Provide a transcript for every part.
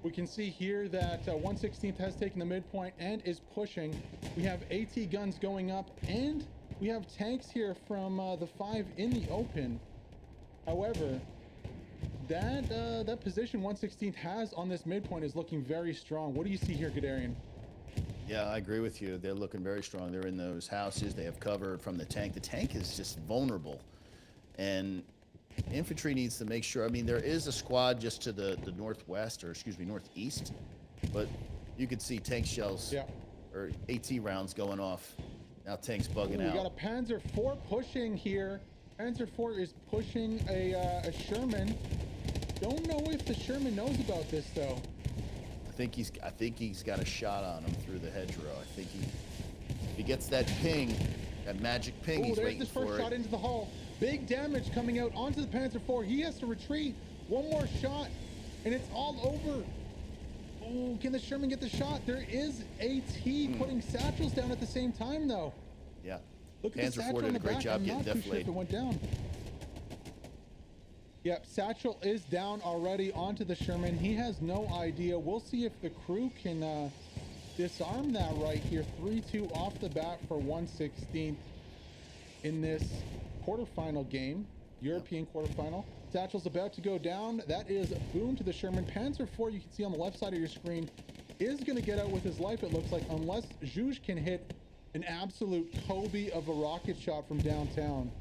We can see here that 116th has taken the midpoint and is pushing. We have AT guns going up, and we have tanks here from the 5 in the open. However, that position 116th has on this midpoint is looking very strong. What do you see here, Gadarian? Yeah, I agree with you. They're looking very strong. They're in those houses. They have cover from the tank. The tank is just vulnerable. And infantry needs to make sure. I mean, there is a squad just to the northwest, or excuse me, northeast. But you could see tank shells or AT rounds going off. Now tank's bugging out. We got a Panzer IV pushing here. Panzer IV is pushing a Sherman. Don't know if the Sherman knows about this, though. I think he's got a shot on him through the hedgerow. I think if he gets that ping, that magic ping, he's waiting for it. There's this first shot into the hull. Big damage coming out onto the Panzer IV. He has to retreat. One more shot, and it's all over. Oh, can the Sherman get the shot? There is AT putting satchels down at the same time, though. Yeah. Look at the satchel on the back. I'm not too sure if it went down. Yep, satchel is down already onto the Sherman. He has no idea. We'll see if the crew can disarm that right here. 3-2 off the bat for 116th in this quarterfinal game, European quarterfinal. Satchel's about to go down. That is boom to the Sherman. Panzer IV, you can see on the left side of your screen, is going to get out with his life, it looks like, unless Zhuge can hit an absolute Kobe of a rocket shot from downtown.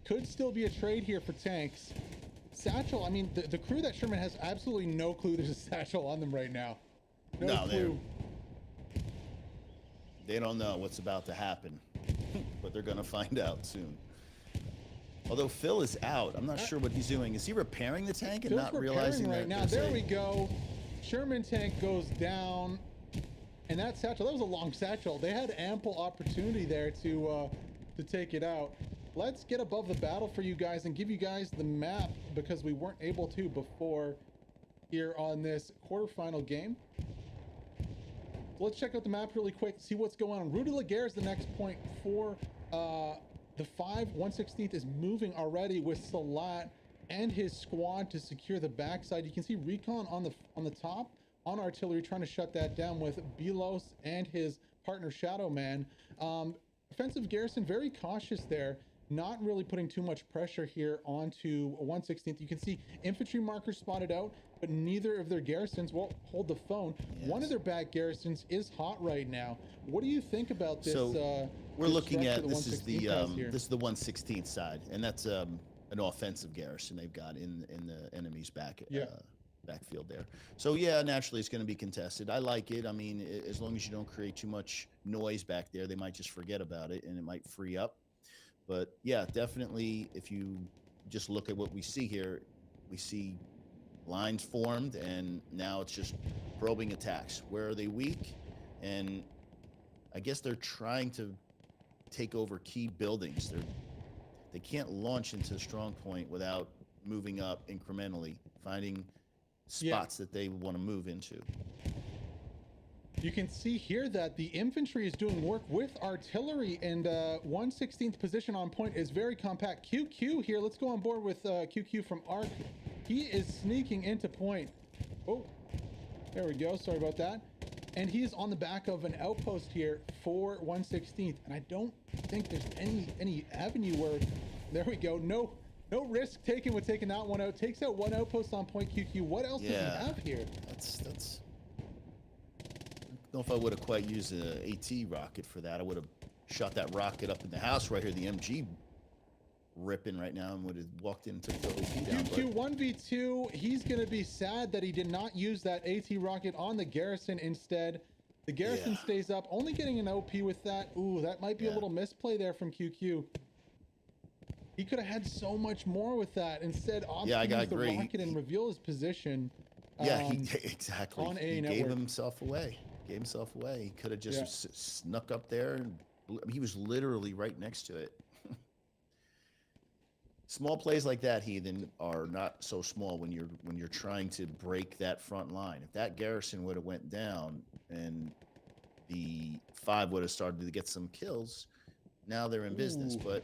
Could still be a trade here for tanks. Satchel, I mean, the crew that Sherman has absolutely no clue there's a satchel on them right now. No clue. They don't know what's about to happen, but they're going to find out soon. Although Phil is out, I'm not sure what he's doing. Is he repairing the tank and not realizing right now? There we go. Sherman tank goes down, and that satchel, that was a long satchel. They had ample opportunity there to take it out. Let's get above the battle for you guys and give you guys the map, because we weren't able to before here on this quarterfinal game. So let's check out the map really quick, see what's going on. Rue de la Guerre is the next point for the 5. 116th is moving already with Salat and his squad to secure the backside. You can see Recon on the top on artillery trying to shut that down with Belos and his partner Shadow Man. Offensive garrison very cautious there, not really putting too much pressure here onto 116th. You can see infantry markers spotted out, but neither of their garrisons will hold the phone. Yes. One of their back garrisons is hot right now. What do you think about this? So we're looking at this is the 116th side, and that's an offensive garrison they've got in the enemy's backfield there. So yeah, naturally it's going to be contested. I like it. I mean, as long as you don't create too much noise back there, they might just forget about it and it might free up. But yeah, definitely, if you just look at what we see here, we see lines formed, and now it's just probing attacks. Where are they weak? And I guess they're trying to take over key buildings. They can't launch into a strong point without moving up incrementally, finding spots that they want to move into. You can see here that the infantry is doing work with artillery, and 116th position on point is very compact. QQ here, let's go on board with QQ from ARC. He is sneaking into point. Oh, there we go, sorry about that. And he's on the back of an outpost here for 116th, and I don't think there's any avenue where, there we go, no risk taken with taking that one out. Takes out one outpost on point. QQ, what else does he have here? That's I don't know if I would have quite used an AT rocket for that. I would have shot that rocket up in the house right here, the MG ripping right now, and would have walked in and took the OP down. QQ 1v2, he's going to be sad that he did not use that AT rocket on the garrison instead. The garrison stays up, only getting an OP with that. Ooh, that might be a little misplay there from QQ. He could have had so much more with that. Instead, opted to use the rocket and reveal his position. Exactly. On A he network. gave himself away. He could have just snuck up there, and he was literally right next to it. Small plays like that, Heathen, are not so small when you're trying to break that front line. If that garrison would have went down and the 5 would have started to get some kills, now they're in business. But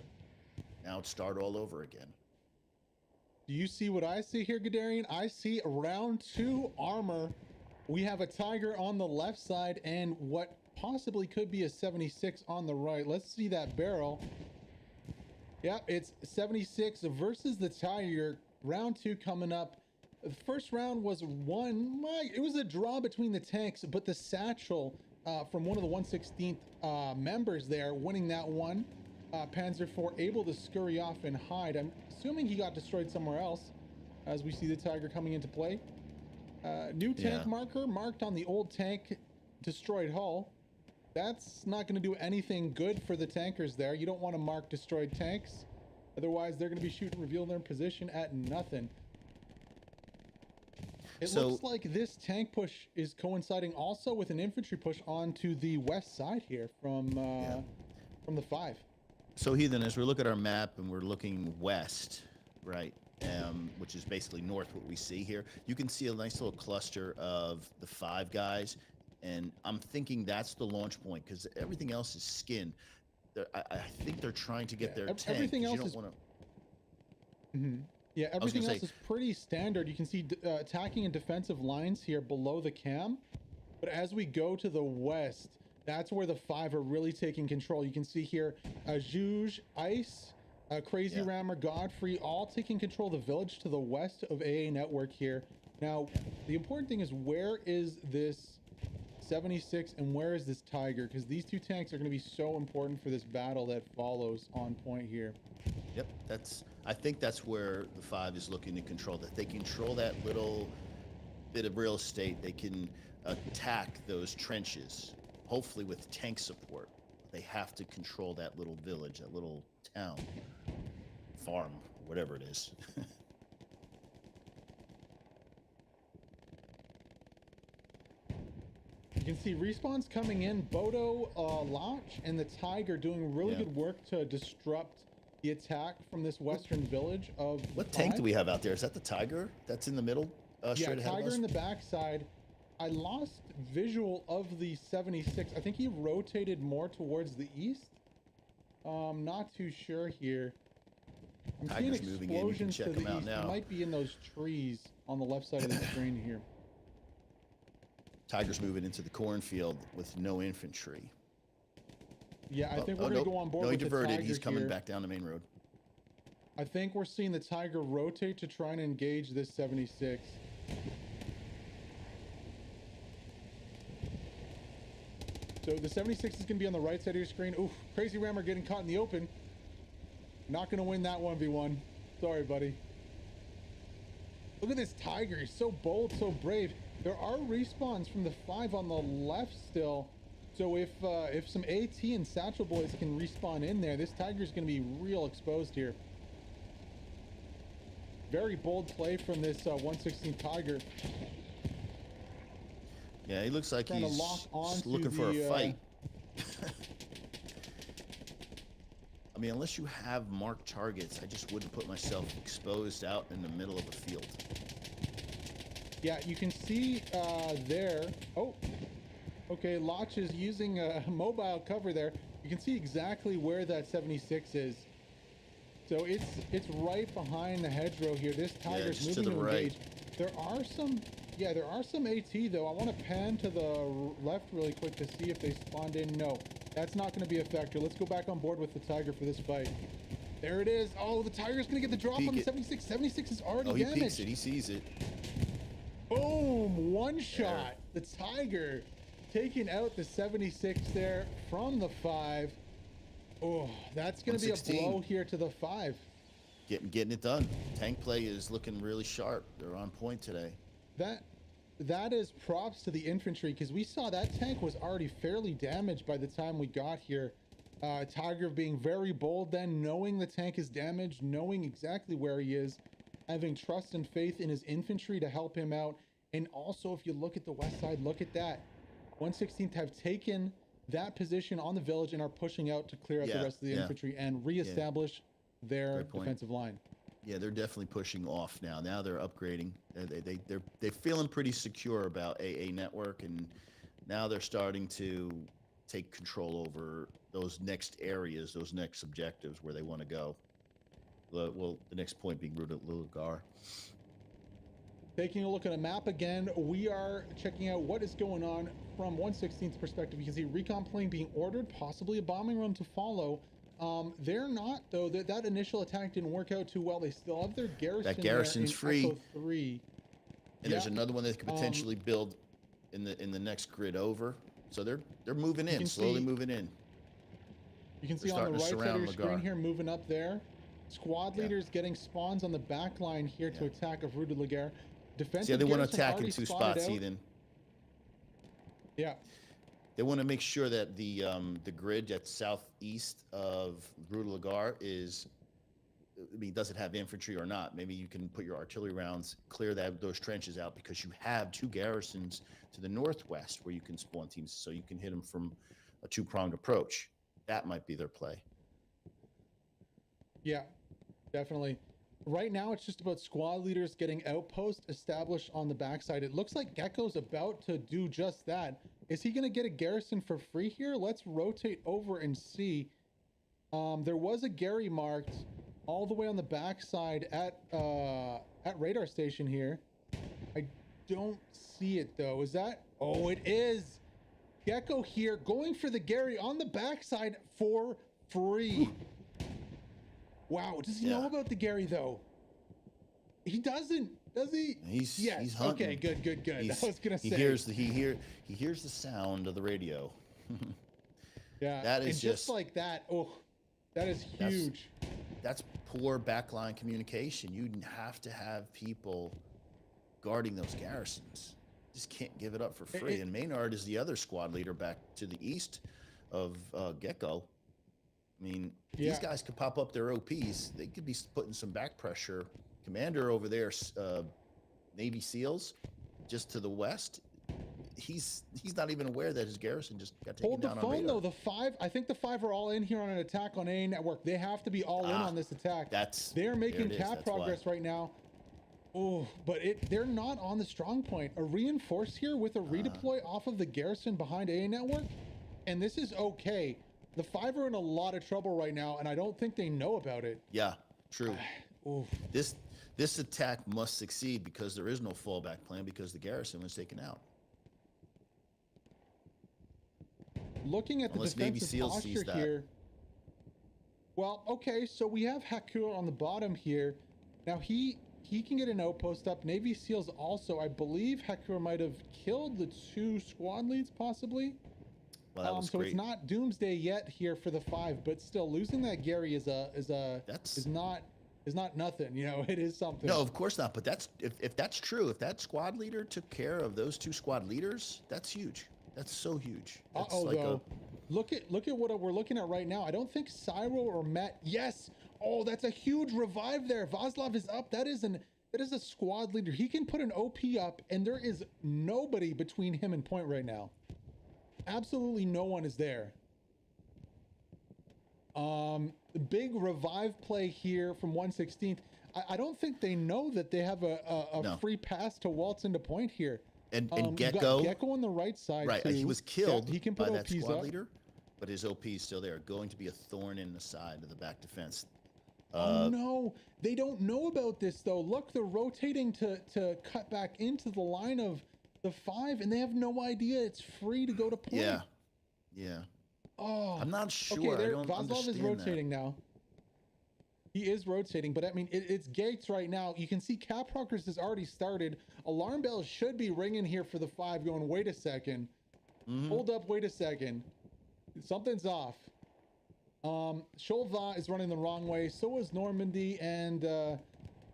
now start all over again. Do you see what I see here, Gadarian? I see round 2 armor. We have a Tiger on the left side and what possibly could be a 76 on the right. Let's see that barrel. Yep, it's 76 versus the Tiger. Round 2 coming up. The first round was it was a draw between the tanks, but the satchel from one of the 116th members there winning that one. Panzer IV able to scurry off and hide. I'm assuming he got destroyed somewhere else as we see the Tiger coming into play. New tank marker marked on the old tank destroyed hull. That's not going to do anything good for the tankers there. You don't want to mark destroyed tanks. Otherwise, they're going to be shooting, revealing their position at nothing. It looks like this tank push is coinciding also with an infantry push onto the west side here from the 5. So Heathen, as we look at our map and we're looking west, right, which is basically north, what we see here, you can see a nice little cluster of the 5 guys, and I'm thinking that's the launch point because everything else is skinned. I think they're trying to get their tank. Everything else is... Yeah, everything else is pretty standard. You can see attacking and defensive lines here below the cam. But as we go to the west, that's where the 5 are really taking control. You can see here, Juge, Ice, Crazy Rammer, Godfrey, all taking control of the village to the west of AA Network here. Now, the important thing is where is this 76 and where is this Tiger? Because these 2 tanks are going to be so important for this battle that follows on point here. Yep, I think that's where the 5 is looking to control. That they control that little bit of real estate, they can attack those trenches, hopefully with tank support. They have to control that little village, that little town, farm, whatever it is. You can see respawns coming in. Bodo, Launch, and the Tiger doing really good work to disrupt the attack from this western village of what tank do we have out there? Is that the Tiger that's in the middle? Yeah, Tiger in the backside. I lost visual of the 76. I think he rotated more towards the east. Not too sure here. I'm seeing explosions to the east. It might be in those trees on the left side of the screen here. Tiger's moving into the cornfield with no infantry. Yeah, I think we're going to go on board with the Tiger. No, he diverted. He's coming back down the main road. I think we're seeing the Tiger rotate to try and engage this 76. So the 76 is going to be on the right side of your screen. Oof, Crazy Rammer getting caught in the open. Not going to win that 1v1. Sorry, buddy. Look at this Tiger. He's so bold, so brave. There are respawns from the 5 on the left still. So if some AT and Satchel Boys can respawn in there, this Tiger's going to be real exposed here. Very bold play from this 116 Tiger. Yeah, he looks like he's looking for a fight. I mean, unless you have marked targets, I just wouldn't put myself exposed out in the middle of a field. Yeah, you can see there. Oh, okay. Lotch is using a mobile cover there. You can see exactly where that 76 is. So it's right behind the hedgerow here. This Tiger's moving to engage. There are some AT though. I want to pan to the left really quick to see if they spawned in. No, that's not going to be a factor. Let's go back on board with the Tiger for this fight. There it is. Oh, the Tiger's going to get the drop on the 76. 76 is already damaged. Oh, he peeks it. He sees it. Boom! One shot. The Tiger taking out the 76 there from the 5. Oh, that's going to be a blow here to the 5. Getting it done. Tank play is looking really sharp. They're on point today. That is props to the infantry because we saw that tank was already fairly damaged by the time we got here. Tiger being very bold then, knowing the tank is damaged, knowing exactly where he is, having trust and faith in his infantry to help him out. And also, if you look at the west side, look at that. 116th have taken that position on the village and are pushing out to clear out the rest of the infantry and reestablish their defensive line. Yeah, they're definitely pushing off now. Now they're upgrading. They're feeling pretty secure about AA Network, and now they're starting to take control over those next areas, those next objectives where they want to go. Well, the next point being Rue de Lugar. Taking a look at a map again, we are checking out what is going on from 116's perspective. You can see recon plane being ordered, possibly a bombing run to follow. They're not, though. That initial attack didn't work out too well. They still have their garrison. That garrison's free. Echo 3. And there's another one that could potentially build in the next grid over. So they're moving in, slowly moving in. You can see on the right side of your screen here, moving up there. Squad leaders getting spawns on the back line here to attack of Rue de Laguerre. Defensive they want to attack in 2 spots, Ethan. Yeah. They want to make sure that the grid that's southeast of Rue de Laguerre is, I mean, does it have infantry or not? Maybe you can put your artillery rounds, clear those trenches out, because you have 2 garrisons to the northwest where you can spawn teams, so you can hit them from a 2-pronged approach. That might be their play. Yeah, definitely. Right now, it's just about squad leaders getting outposts established on the backside. It looks like Gecko's about to do just that. Is he going to get a garrison for free here? Let's rotate over and see. There was a Gary marked all the way on the backside at radar station here. I don't see it, though. Is that? Oh, it is. Gecko here going for the Gary on the backside for free. Wow, does he know about the Gary, though? He doesn't, does he? He's hunting. Okay, good. I was gonna say. He hears the sound of the radio. Yeah, that is just like that. Oh, that is huge. That's poor backline communication. You have to have people guarding those garrisons. Just can't give it up for free. And Maynard is the other squad leader back to the east of Gecko. I mean, these guys could pop up their OPs. They could be putting some back pressure. Commander over there, Navy SEALs, just to the west. He's not even aware that his garrison just got taken down on radar. Hold the phone, though. The 5, I think the 5 are all in here on an attack on A network. They have to be all in on this attack. They're making cap progress right now. Oh, but they're not on the strong point. A reinforce here with a redeploy off of the garrison behind A network, and this is okay. The 5 are in a lot of trouble right now, and I don't think they know about it. Yeah, true. This attack must succeed because there is no fallback plan because the garrison was taken out. Looking at the defensive posture here. Well, okay, so we have Hakur on the bottom here. Now he can get an outpost up. Navy SEALs also. I believe Hakur might have killed the 2 squad leads, possibly. Well, that was so great. It's not doomsday yet here for the 5, but still losing that Gary is not nothing. You know, it is something. No, of course not. But that's if that's true, if that squad leader took care of those 2 squad leaders, that's huge. That's so huge. That's look at what we're looking at right now. I don't think Cyro or Matt. Yes. Oh, that's a huge revive there. Vaslav is up. That is a squad leader. He can put an OP up, and there is nobody between him and point right now. Absolutely no one is there. The big revive play here from 116th. I don't think they know that they have a free pass to waltz into point here. And Gecko on the right side. Right, too. he was killed he can put by that OPs squad up. leader, but his OP is still there, going to be a thorn in the side of the back defense. Oh no, they don't know about this though. Look, they're rotating to cut back into the line of the 5, and they have no idea it's free to go to point. Yeah. Oh, I'm not sure. Okay, I don't Vaslav understand is rotating now. He is rotating, but I mean, it's gates right now. You can see cap progress has already started. Alarm bells should be ringing here for the 5 going, wait a second. Hold up, wait a second. Something's off. Cholva is running the wrong way. So is Normandy, and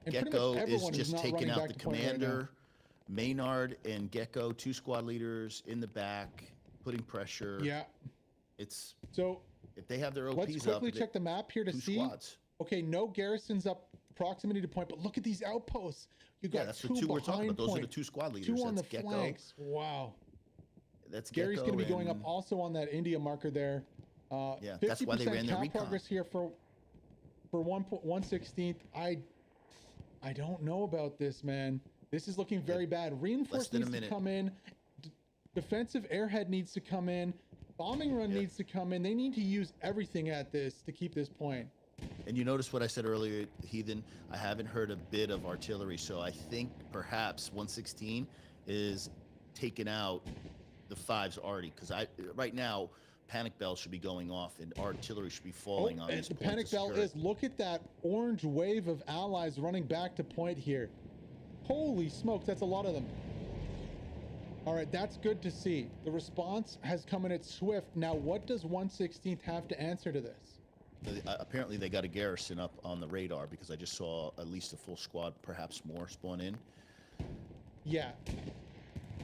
pretty much everyone is just taking out the commander. Right, Maynard and Gecko, 2 squad leaders in the back, putting pressure. Yeah. It's so if they have their OPs let's quickly check the map here to see. Squads. Okay, no garrisons up proximity to point, but look at these outposts. You got that's 2 the 2 we're talking about. Those point, are the 2 squad leaders. 2 on that's the Gecko. flanks. Wow. That's Gary's Gecko going to be going up also on that India marker there. Yeah, that's why they ran their recon. Progress here for 1/116th. I don't know about this, man. This is looking very bad. Reinforcements needs to come in. Defensive airhead needs to come in. Bombing run needs to come in. They need to use everything at this to keep this point. And you notice what I said earlier, Heathen? I haven't heard a bit of artillery, so I think perhaps 116 is taking out the 5s already. Because right now, panic bell should be going off and artillery should be falling on these the points. Panic bell is, look at that orange wave of allies running back to point here. Holy smokes, that's a lot of them. All right, that's good to see. The response has come in at swift. Now, what does 116th have to answer to this? Apparently, they got a garrison up on the radar because I just saw at least a full squad, perhaps more, spawn in. Yeah.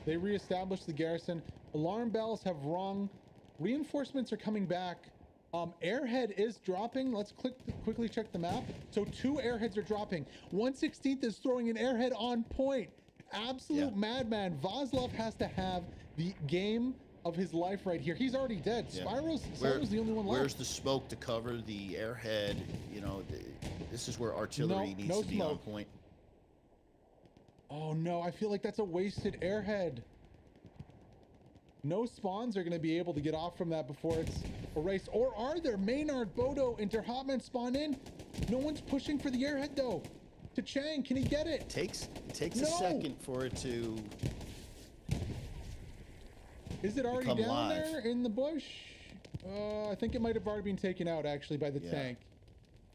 They reestablished the garrison. Alarm bells have rung. Reinforcements are coming back. Airhead is dropping. Let's quickly check the map. So 2 airheads are dropping. 116th is throwing an airhead on point. Absolute madman. Vaslov has to have the game of his life right here. He's already dead. Yeah. Spyro's the only one left. Where's the smoke to cover the airhead? You know, this is where artillery needs to be on point. Oh no, I feel like that's a wasted airhead. No spawns are going to be able to get off from that before it's erased. Or are there? Maynard, Bodo, and Terhotman spawn in. No one's pushing for the airhead though. To Chang, can he get it? It takes a second for it to. Is it already down there in the bush? I think it might have already been taken out actually by the tank.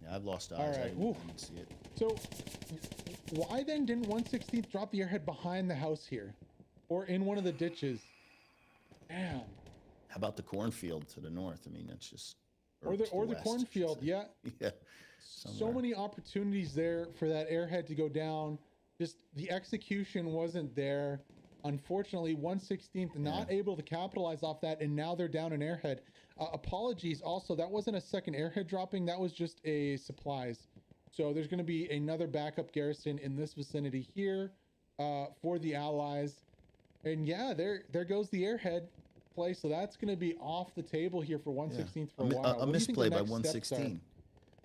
Yeah, I've lost eyes. All right. I didn't see it. So why then didn't 116th drop the airhead behind the house here? Or in one of the ditches? Damn. How about the cornfield to the north? I mean, that's just... Or the cornfield, yeah. Yeah. So many opportunities there for that airhead to go down. Just the execution wasn't there. Unfortunately, 116th not able to capitalize off that, and now they're down an airhead. Apologies also, that wasn't a second airhead dropping, that was just a supplies. So there's going to be another backup garrison in this vicinity here for the Allies. And yeah, there goes the airhead play, so that's going to be off the table here for 116th for a while. A misplay by 116.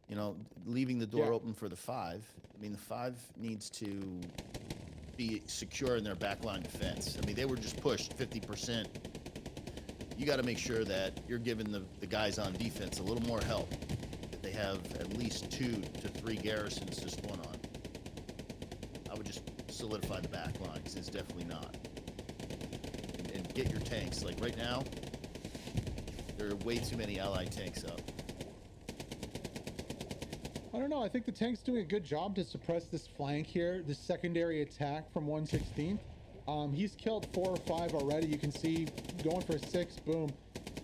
You know, leaving the door open for the 5. I mean, the 5 needs to be secure in their backline defense. I mean, they were just pushed 50%. You got to make sure that you're giving the guys on defense a little more help. That they have at least 2 to 3 garrisons to spawn on. I would just solidify the back line, because it's definitely not. And get your tanks. Like right now, there are way too many allied tanks up. I don't know. I think the tank's doing a good job to suppress this flank here, this secondary attack from 116th. He's killed 4 or 5 already. You can see going for 6, boom.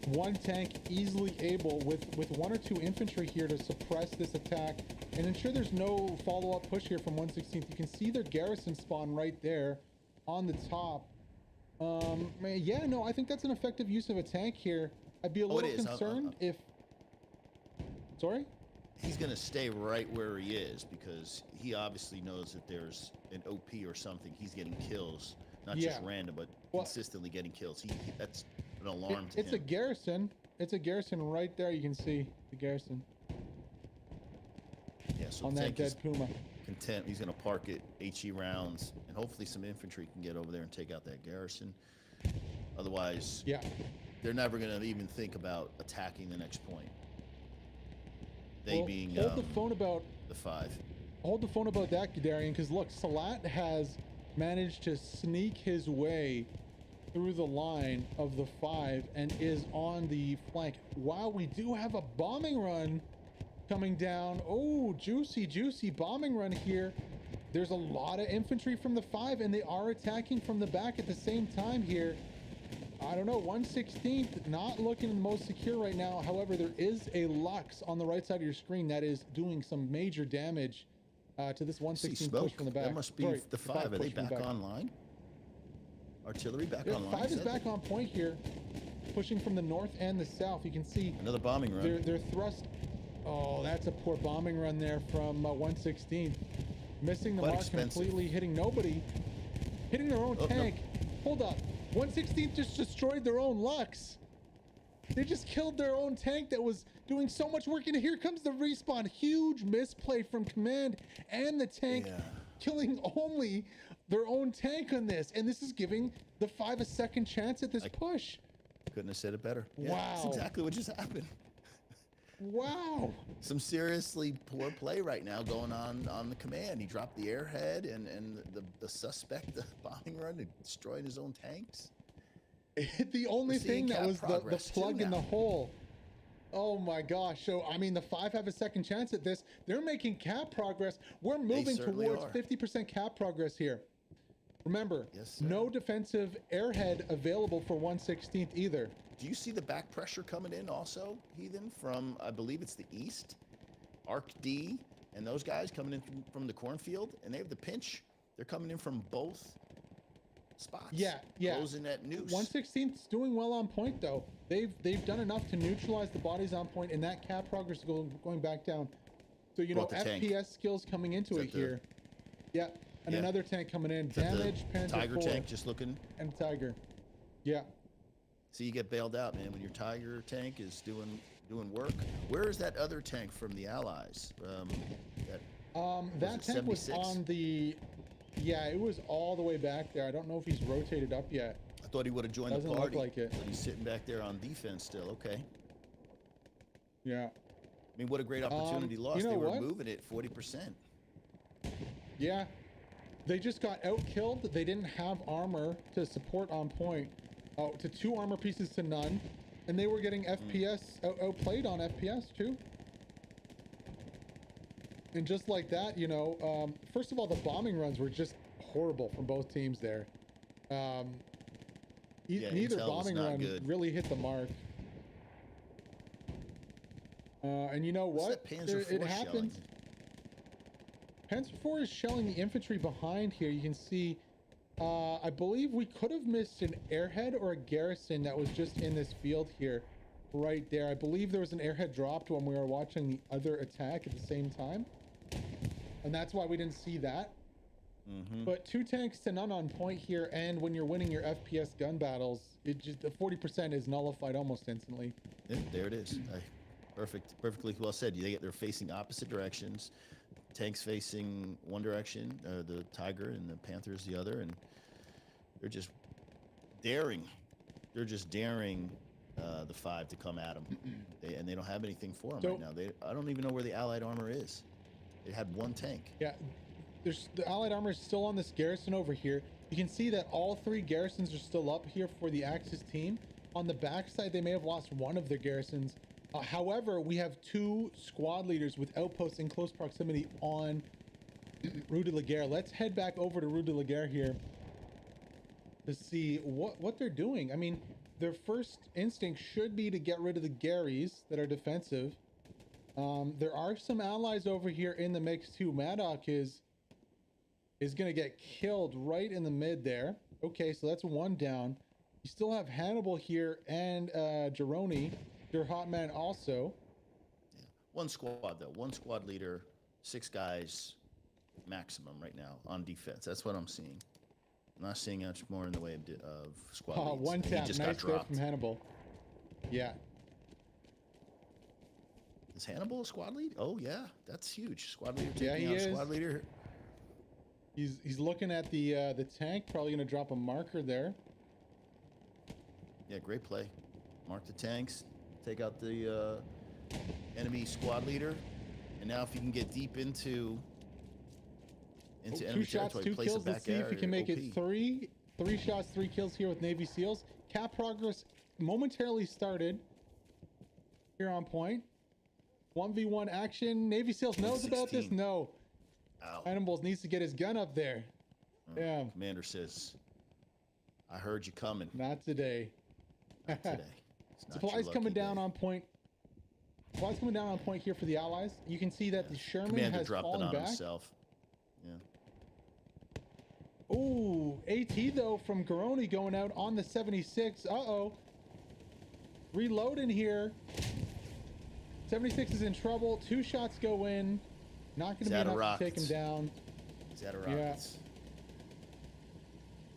1 tank easily able with 1 or 2 infantry here to suppress this attack and ensure there's no follow-up push here from 116th. You can see their garrison spawn right there on the top. Yeah, no, I think that's an effective use of a tank here. I'd be a little concerned if... Sorry? He's going to stay right where he is because he obviously knows that there's an OP or something. He's getting kills, not just random, but consistently getting kills. That's an alarm to him. It's a garrison. It's a garrison right there. You can see the garrison. Yeah, so on that dead Puma. Content. He's going to park it, HE rounds, and hopefully some infantry can get over there and take out that garrison. Otherwise, they're never going to even think about attacking the next point. They being hold the phone about the 5. Hold the phone about that, Guderian, because look, Salat has managed to sneak his way through the line of the 5 and is on the flank. Wow, we do have a bombing run coming down. Oh, juicy bombing run here. There's a lot of infantry from the 5, and they are attacking from the back at the same time here. I don't know, 116th not looking the most secure right now. However, there is a Lux on the right side of your screen that is doing some major damage to this 116th push from the back. That must be the 5. Are they back online? Artillery back online? 5 is back on point here, pushing from the north and the south. You can see another bombing run. They're thrust. Oh, that's a poor bombing run there from 116th. Missing the mark completely, hitting nobody. Hitting their own tank. No. Hold up. 116th just destroyed their own Lux. They just killed their own tank that was doing so much work. And here comes the respawn. Huge misplay from command and the tank killing only their own tank on this. And this is giving the 5 a second chance at this push. Couldn't have said it better. Yeah, wow. That's exactly what just happened. Wow. Some seriously poor play right now going on the command. He dropped the airhead and the suspect, the bombing run, destroying his own tanks. The only thing that was the plug in the hole. Oh my gosh. So, I mean, the 5 have a second chance at this. They're making cap progress. We're moving towards 50% cap progress here. Remember, no defensive airhead available for 116th either. Do you see the back pressure coming in also, Heathen, from, I believe it's the east? Arc D and those guys coming in from the cornfield, and they have the pinch. They're coming in from both spots. Yeah. Closing that noose. 116th's doing well on point, though. They've done enough to neutralize the bodies on point, and that cap progress going back down. So, you know, FPS skills coming into it here. Yeah. And another tank coming in. Damage, Panther Tiger 4. Tank just looking. And Tiger. Yeah. So you get bailed out, man, when your Tiger tank is doing work. Where is that other tank from the Allies? That tank was on the... Yeah, it was all the way back there. I don't know if he's rotated up yet. I thought he would have joined the party. Doesn't look like it. But he's sitting back there on defense still. Okay. Yeah. I mean, what a great opportunity lost. They were moving it 40%. Yeah. They just got out-killed. They didn't have armor to support on point. To 2 armor pieces to none. And they were getting FPS, outplayed on FPS too. And just like that, you know, first of all, the bombing runs were just horrible from both teams there. Neither bombing run really hit the mark. And you know what? It happened. Panzer IV is shelling the infantry behind here. You can see, I believe we could have missed an airhead or a garrison that was just in this field here, right there. I believe there was an airhead dropped when we were watching the other attack at the same time. And that's why we didn't see that. But 2 tanks to none on point here, and when you're winning your FPS gun battles, it just the 40% is nullified almost instantly. Yeah, there it is. Perfectly well said. They're facing opposite directions. Tanks facing one direction, the Tiger, and the Panthers the other, and they're just daring. They're just daring the 5 to come at them, and they don't have anything for them right now. I don't even know where the Allied armor is. They had 1 tank. Yeah, the Allied armor is still on this garrison over here. You can see that all 3 garrisons are still up here for the Axis team. On the backside, they may have lost one of their garrisons. However, we have 2 squad leaders with outposts in close proximity on Rue de la Guerre. Let's head back over to Rue de la Guerre here to see what they're doing. I mean, their first instinct should be to get rid of the Garys that are defensive. There are some allies over here in the mix too. Maddock is going to get killed right in the mid there. Okay, so that's 1 down. You still have Hannibal here and Gironi. Your hot man also. Yeah. 1 squad though. 1 squad leader, 6 guys maximum right now on defense. That's what I'm seeing. I'm not seeing much more in the way of squad leads. 1 tap. Nice throw from Hannibal. Yeah. Is Hannibal a squad lead? Oh yeah, that's huge. Squad leader taking out squad leader. He's looking at the tank. Probably gonna drop a marker there. Yeah, great play. Mark the tanks. Take out the enemy squad leader, and now if you can get deep into enemy territory, 2 kills. Let's see if we can make it 3 shots, 3 kills here with Navy SEALs. Cap progress momentarily started here on point. 1v1 action. Navy SEALs knows about this. No. Hannibal needs to get his gun up there. Damn. Commander says, "I heard you coming." Not today. Not today. Supplies coming down on point. Supplies coming down on point here for the Allies. You can see that the Sherman Commander has dropped fallen it on back. himself. Yeah. Ooh, AT though from Gironi going out on the 76. Uh-oh. Reloading here. 76 is in trouble. 2 shots go in. Not going to be enough to take him down. He's out of rockets.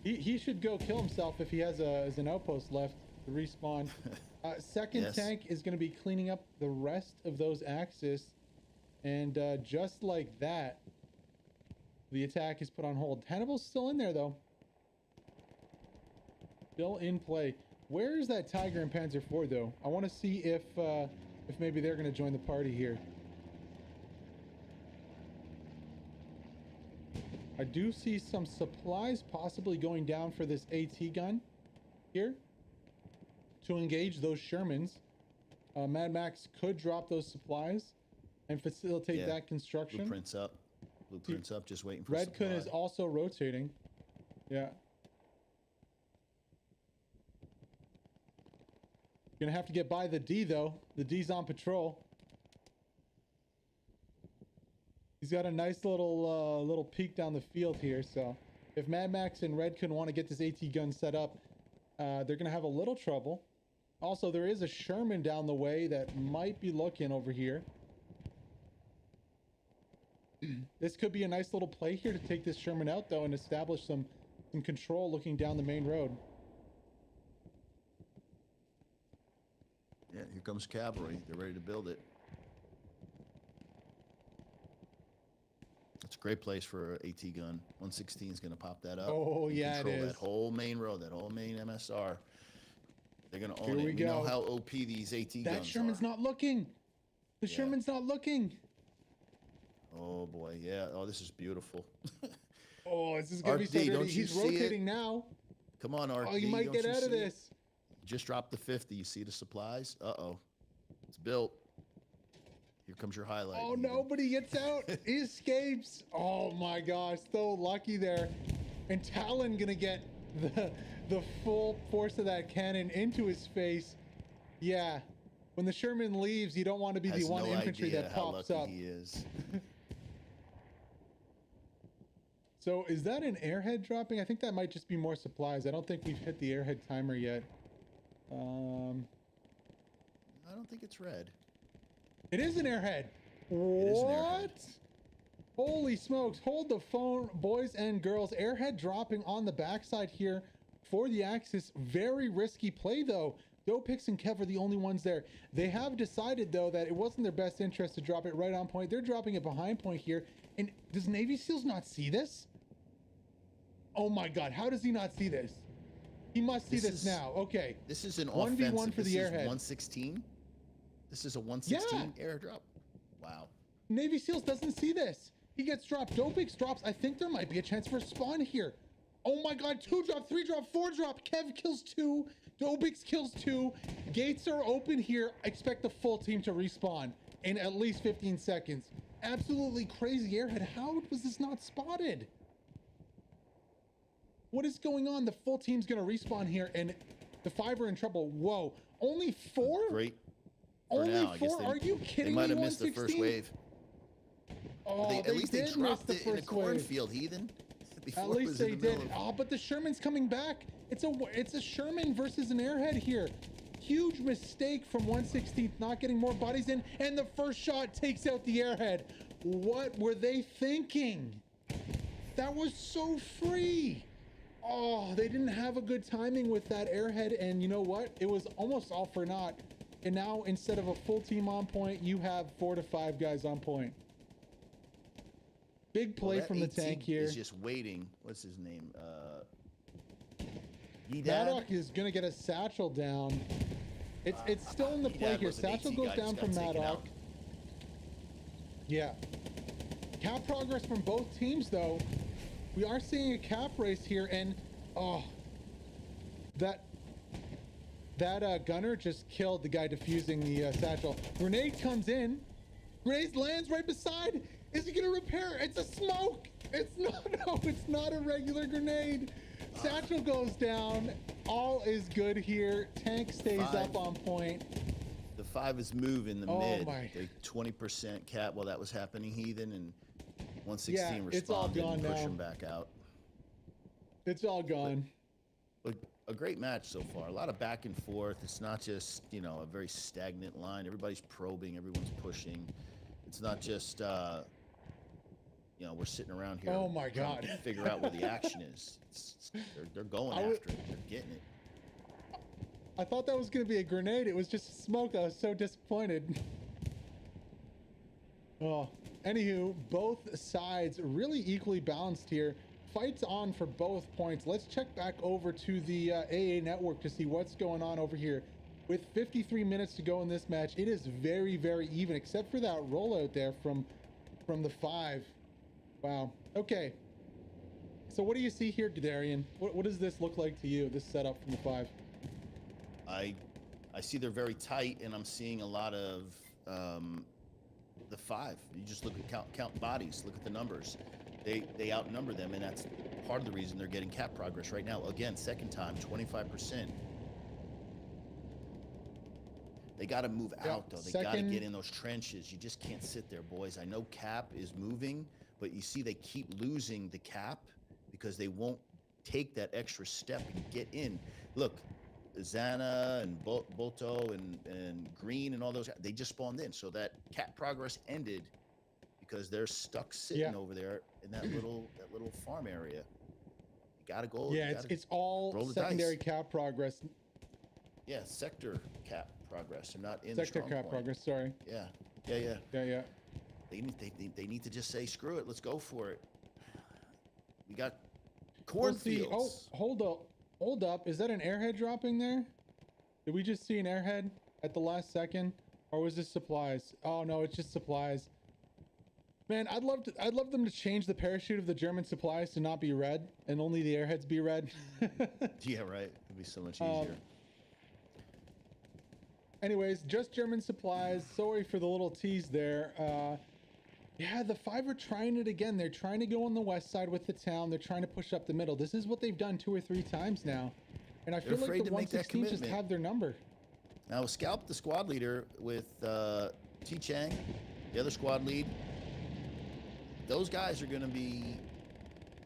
Yeah. He should go kill himself if he has an outpost left to respawn. Second tank is going to be cleaning up the rest of those Axis. And just like that, the attack is put on hold. Hannibal's still in there, though. Still in play. Where is that Tiger and Panzer IV, though? I want to see if if maybe they're going to join the party here. I do see some supplies possibly going down for this AT gun here to engage those Shermans. Mad Max could drop those supplies and facilitate that construction. Blueprints up. Blueprints up, just waiting for Red supply. Kun is also rotating. Yeah. Gonna have to get by the D though. The D's on patrol. He's got a nice little peek down the field here. So if Mad Max and Red Kun want to get this AT gun set up, they're gonna have a little trouble. Also, there is a Sherman down the way that might be looking over here. This could be a nice little play here to take this Sherman out though and establish some control looking down the main road. Yeah, here comes cavalry. They're ready to build it. It's a great place for an AT gun. 116 is going to pop that up. Oh, yeah, it is. That whole main road, that whole main MSR. They're going to own it. We know how OP these AT guns are. That Sherman's not looking. The Sherman's not looking. Oh, boy. Yeah. Oh, this is beautiful. Oh, this is going to be so dirty. He's rotating now. Come on, RD. Oh, you might get out of this. Just dropped the 50. You see the supplies? Uh-oh. It's built. Here comes your highlight. Oh, nobody gets out. He escapes. Oh, my gosh. So lucky there. And Talon going to get the full force of that cannon into his face. Yeah. When the Sherman leaves, you don't want to be the one infantry that pops up. He is. So is that an airhead dropping? I think that might just be more supplies. I don't think we've hit the airhead timer yet. I don't think it's red. It is an airhead. What? Holy smokes. Hold the phone, boys and girls. Airhead dropping on the backside here for the Axis. Very risky play, though. Dopix and Kev are the only ones there. They have decided, though, that it wasn't their best interest to drop it right on point. They're dropping it behind point here. And does Navy SEALs not see this? Oh, my God. How does he not see this? He must see this now. Okay. This is an 1v1 for the airhead. 116? This is a 116 airdrop? Wow. Navy SEALs doesn't see this. He gets dropped. Dopix drops. I think there might be a chance for a spawn here. Oh my God. 2 drop, 3 drop, 4 drop. Kev kills 2. Dopix kills 2. Gates are open here. I expect the full team to respawn in at least 15 seconds. Absolutely crazy airhead. How was this not spotted? What is going on? The full team's going to respawn here, and the 5 are in trouble. Whoa. Only 4? Great. Only 4? Are you kidding me? They might have missed the first wave. Oh, at least they dropped it in a cornfield, heathen. At least they did. Oh, but the Sherman's coming back. It's a Sherman versus an airhead here. Huge mistake from 116th, not getting more bodies in, and the first shot takes out the airhead. What were they thinking? That was so free. Oh, they didn't have a good timing with that airhead, and you know what? It was almost all for naught. And now, instead of a full team on point, you have 4 to 5 guys on point. Big play from the tank here. He's just waiting. What's his name? Maddock is going to get a satchel down. It's still in the play here. Satchel goes down from Maddock. Yeah. Cap progress from both teams, though. We are seeing a cap race here, and oh, that gunner just killed the guy defusing the satchel. Grenade comes in. Grenade lands right beside. Is he gonna repair? It's a smoke. It's not. No, it's not a regular grenade. Satchel goes down. All is good here. Tank stays up on point. The 5 is moving the mid. The 20% cap while that was happening, heathen, and 116 responded and pushed him back out. It's all gone. But a great match so far. A lot of back and forth. It's not just, you know, a very stagnant line. Everybody's probing. Everyone's pushing. It's not just, you know, we're sitting around here. Oh my God! To figure out where the action is. They're going after it. They're getting it. I thought that was going to be a grenade. It was just smoke. I was so disappointed. Oh, anywho, both sides really equally balanced here. Fights on for both points. Let's check back over to the AA network to see what's going on over here. With 53 minutes to go in this match, it is very, very even, except for that rollout there from the 5. Wow. Okay. So what do you see here, Darian? What does this look like to you, this setup from the 5? I see they're very tight, and I'm seeing a lot of the 5. You just look at count bodies, look at the numbers. They outnumber them, and that's part of the reason they're getting cap progress right now. Again, second time, 25%. They got to move out, though. They got to get in those trenches. You just can't sit there, boys. I know cap is moving, but you see they keep losing the cap because they won't take that extra step and get in. Look, Zana and Boto and Green and all those, they just spawned in. So that cap progress ended because they're stuck sitting over there in that little farm area. You got to go. Yeah, it's all secondary cap progress. Yeah, sector cap progress. They're not in sector the cap point. progress. Sorry. Yeah. They need to just say screw it. Let's go for it. We got cornfields. Oh, hold up. Is that an airhead dropping there? Did we just see an airhead at the last second, or was this supplies? Oh no, it's just supplies. Man, I'd love them to change the parachute of the German supplies to not be red and only the airheads be red. Yeah, right. It'd be so much easier. Anyways, just German supplies. Sorry for the little tease there. Yeah, the 5 are trying it again. They're trying to go on the west side with the town. They're trying to push up the middle. This is what they've done 2 or 3 times now. And I feel like the 116 just have their number. Now, scalp the squad leader with T Chang, the other squad lead. Those guys are going to be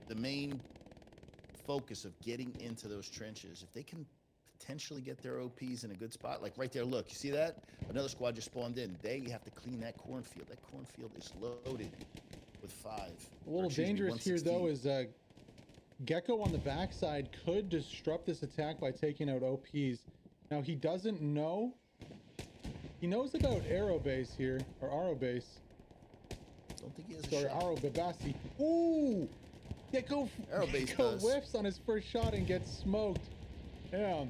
the main focus of getting into those trenches. If they can potentially get their OPs in a good spot, like right there, look, you see that? Another squad just spawned in. They have to clean that cornfield. That cornfield is loaded with 5. A little dangerous here, though, is Gecko on the backside could disrupt this attack by taking out OPs. Now, he doesn't know. He knows about Aero Base here, or Aro Base. Don't think he has a shot. Aro Babasi. Ooh! Gecko whiffs on his first shot and gets smoked. Yeah.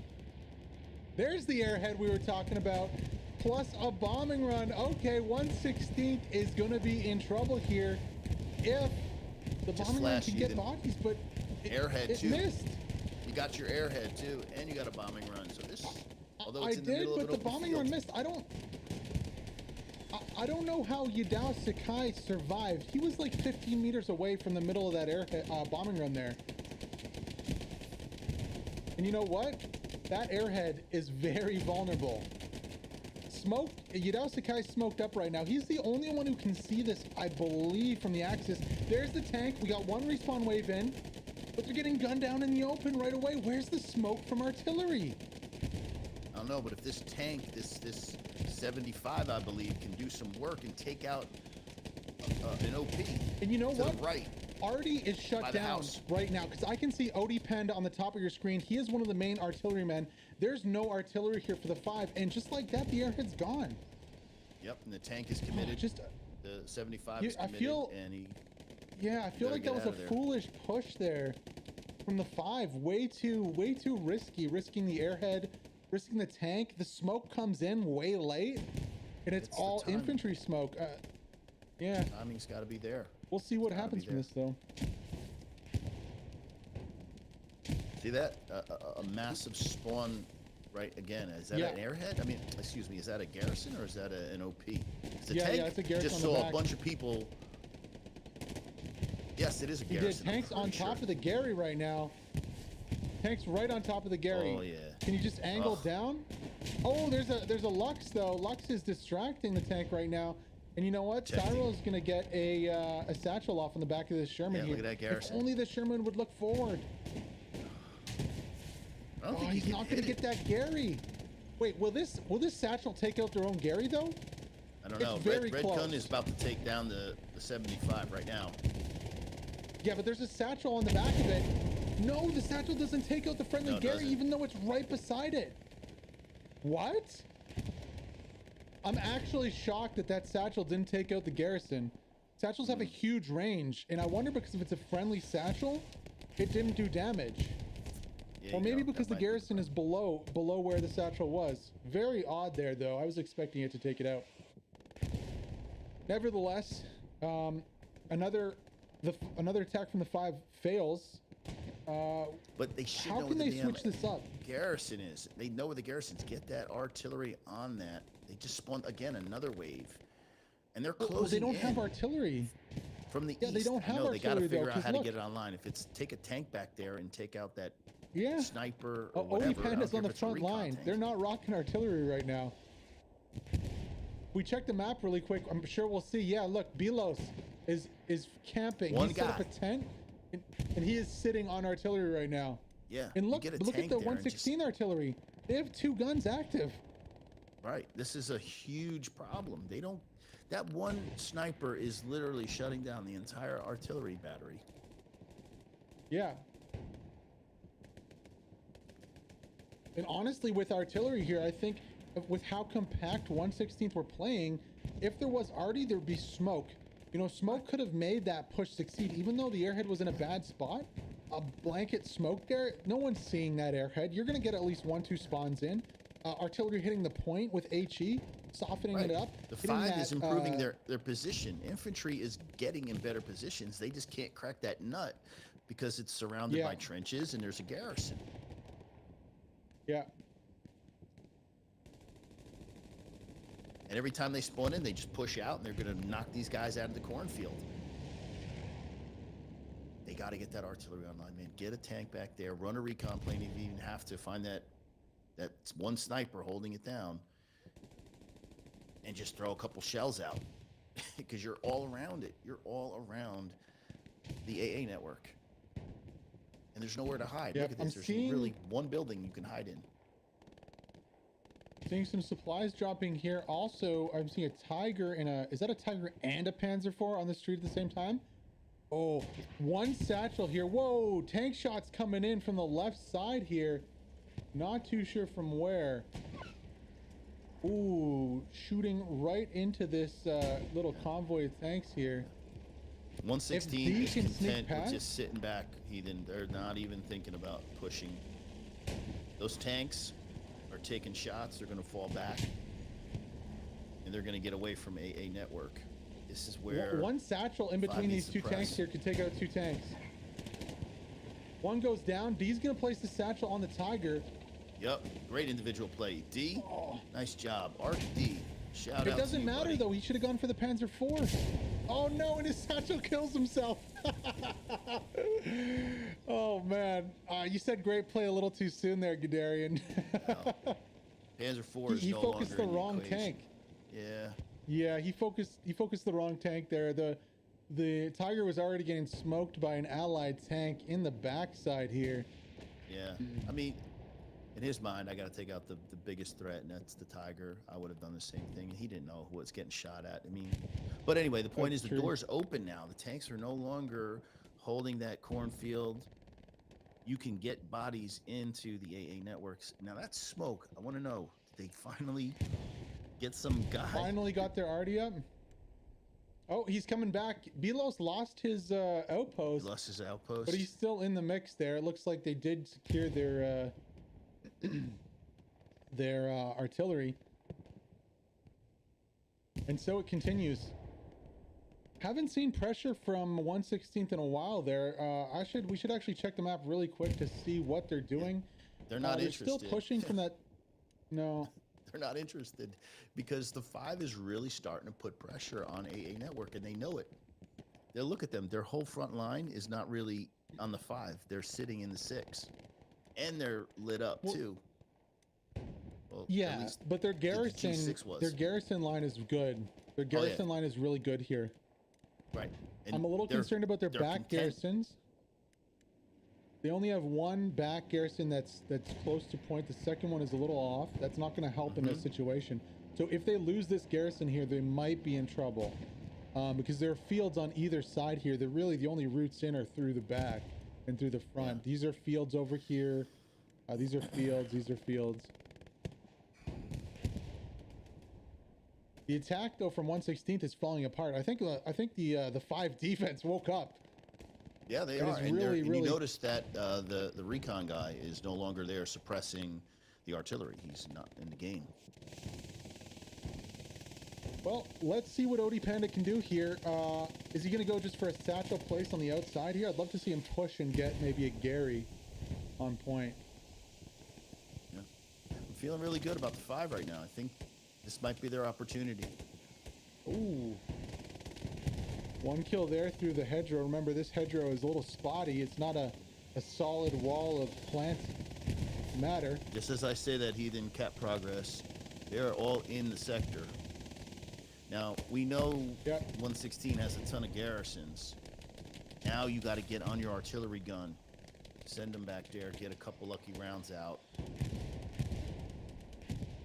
There's the airhead we were talking about, plus a bombing run. Okay, 116th is going to be in trouble here if the bombing run can get bodies, but it missed. You got your airhead too, and you got a bombing run. So this, although it's but the bombing run missed. I don't know how Yadao Sakai survived. He was like 15 meters away from the middle of that airhead bombing run there. And you know what? That airhead is very vulnerable. Yadao Sakai smoked up right now. He's the only one who can see this, I believe, from the axis. There's the tank. We got 1 respawn wave in, but they're getting gunned down in the open right away. Where's the smoke from artillery? I don't know, but if this tank, this 75, I believe, can do some work and take out an OP. And you know what? Right. Artie is shut down right now because I can see Odie penned on the top of your screen. He is one of the main artillerymen. There's no artillery here for the 5, and just like that, the airhead's gone. Yep, and the tank is committed. The 75 is committed, I feel like that was a foolish push there from the 5. Way too risky, risking the airhead, risking the tank. The smoke comes in way late, and it's all infantry smoke. Yeah. Timing's got to be there. We'll see what happens from this, though. See that? A massive spawn right again. Is that an airhead? I mean, excuse me, is that a garrison or is that an OP? Yeah, it's a garrison. Just saw a bunch of people. Yes, it is a garrison. Tank's on top of the Gary right now. Tank's right on top of the Gary. Oh, yeah. Can you just angle down? Oh, there's a Lux, though. Lux is distracting the tank right now. And you know what? Cyril's going to get a satchel off on the back of this Sherman here. Look at that garrison. If only the Sherman would look forward. He's not going to get that Gary. Wait, will this satchel take out their own Gary, though? I don't know. Red Gun is about to take down the 75 right now. Yeah, but there's a satchel on the back of it. No, the satchel doesn't take out the friendly Gary, even though it's right beside it. What? I'm actually shocked that satchel didn't take out the garrison. Satchels have a huge range, and I wonder because if it's a friendly satchel, it didn't do damage. Or maybe because the garrison is below where the satchel was. Very odd there, though. I was expecting it to take it out. Nevertheless, another attack from the 5 fails. But they should how know can where they switch this up? Garrison is. They know where the garrisons. Get that artillery on that. They just spawned again another wave, and they're closing. Well, they don't have artillery from the east. Yeah, they don't have artillery. They got to figure out how look, to get it online. If it's take a tank back there and take out that sniper or whatever. whatever. Panda's on the front line. They're not rocking artillery right now. We check the map really quick. I'm sure we'll see. Yeah, look, Belos is camping. He set up a tent, and he is sitting on artillery right now. Yeah. And look at the 116 artillery. They have 2 guns active. Right. This is a huge problem. They don't. That one sniper is literally shutting down the entire artillery battery. Yeah. And honestly, with artillery here, I think with how compact 116th were playing, if there was arty, there'd be smoke. You know, smoke could have made that push succeed, even though the airhead was in a bad spot. A blanket smoke there, no one's seeing that airhead. You're going to get at least 1-2 spawns in. Artillery hitting the point with HE, softening it up. The 5 is improving their position. Infantry is getting in better positions. They just can't crack that nut because it's surrounded by trenches and there's a garrison. Yeah. And every time they spawn in, they just push out and they're going to knock these guys out of the cornfield. They got to get that artillery online, man. Get a tank back there. Run a recon plane if you even have to. Find that one sniper holding it down. And just throw a couple shells out. Because you're all around it. You're all around the AA network. And there's nowhere to hide. Look at this. There's really one building you can hide in. Seeing some supplies dropping here. Also, I'm seeing a Tiger and is that a Tiger and a Panzer IV on the street at the same time? Oh, 1 satchel here. Whoa, tank shots coming in from the left side here. Not too sure from where. Ooh, shooting right into this little convoy of tanks here. 116 is content with just sitting back, heathen. They're not even thinking about pushing. Those tanks are taking shots. They're going to fall back. And they're going to get away from AA network. This is where... 1 satchel in between these 2 tanks here could take out 2 tanks. 1 goes down. D's going to place the satchel on the Tiger. Yep. Great individual play. D, nice job. Arc D. Shout out to you, It doesn't matter, buddy. though. He should have gone for the Panzer IV. Oh, no, and his satchel kills himself. Oh, man. You said great play a little too soon there, Guderian. No. Panzer IV is he no focused longer the wrong equation. tank. Yeah. Yeah, he focused the wrong tank there. The Tiger was already getting smoked by an allied tank in the backside here. Yeah. I mean, in his mind, I got to take out the biggest threat, and that's the Tiger. I would have done the same thing, and he didn't know who was getting shot at. I mean, but anyway, the point is the door's open now. The tanks are no longer holding that cornfield. You can get bodies into the AA networks. Now, that's smoke. I want to know, did they finally get some guy? Finally got their arty up. Oh, he's coming back. Belos lost his outpost. He lost his outpost. But he's still in the mix there. It looks like they did secure their artillery. And so it continues. Haven't seen pressure from 116th in a while there. We should actually check the map really quick to see what they're doing. They're not interested. They're still pushing from that. No. They're not interested because the 5 is really starting to put pressure on AA network, and they know it. They'll look at them. Their whole front line is not really on the 5. They're sitting in the 6, and they're lit up too. Well, yeah, but their garrison line is good. Their garrison line is really good here. Right. And I'm a little concerned about their back garrisons. They only have 1 back garrison that's close to point. The second one is a little off. That's not going to help in this situation. So if they lose this garrison here, they might be in trouble because there are fields on either side here. They're really the only routes in are through the back and through the front. Yeah. These are fields over here. These are fields. These are fields. The attack though from 116th is falling apart. I think the 5 defense woke up. Yeah, they are. And, and you notice that the recon guy is no longer there suppressing the artillery. He's not in the game. Well, let's see what Odie Panda can do here. Is he going to go just for a satchel place on the outside here? I'd love to see him push and get maybe a Gary on point. Yeah. I'm feeling really good about the 5 right now. I think this might be their opportunity. Ooh. 1 kill there through the hedgerow. Remember, this hedgerow is a little spotty. It's not a solid wall of plant matter. Just as I say that, Heathen, Cap Progress, they're all in the sector. Now, we know 116 has a ton of garrisons. Now you got to get on your artillery gun. Send them back there, get a couple lucky rounds out. And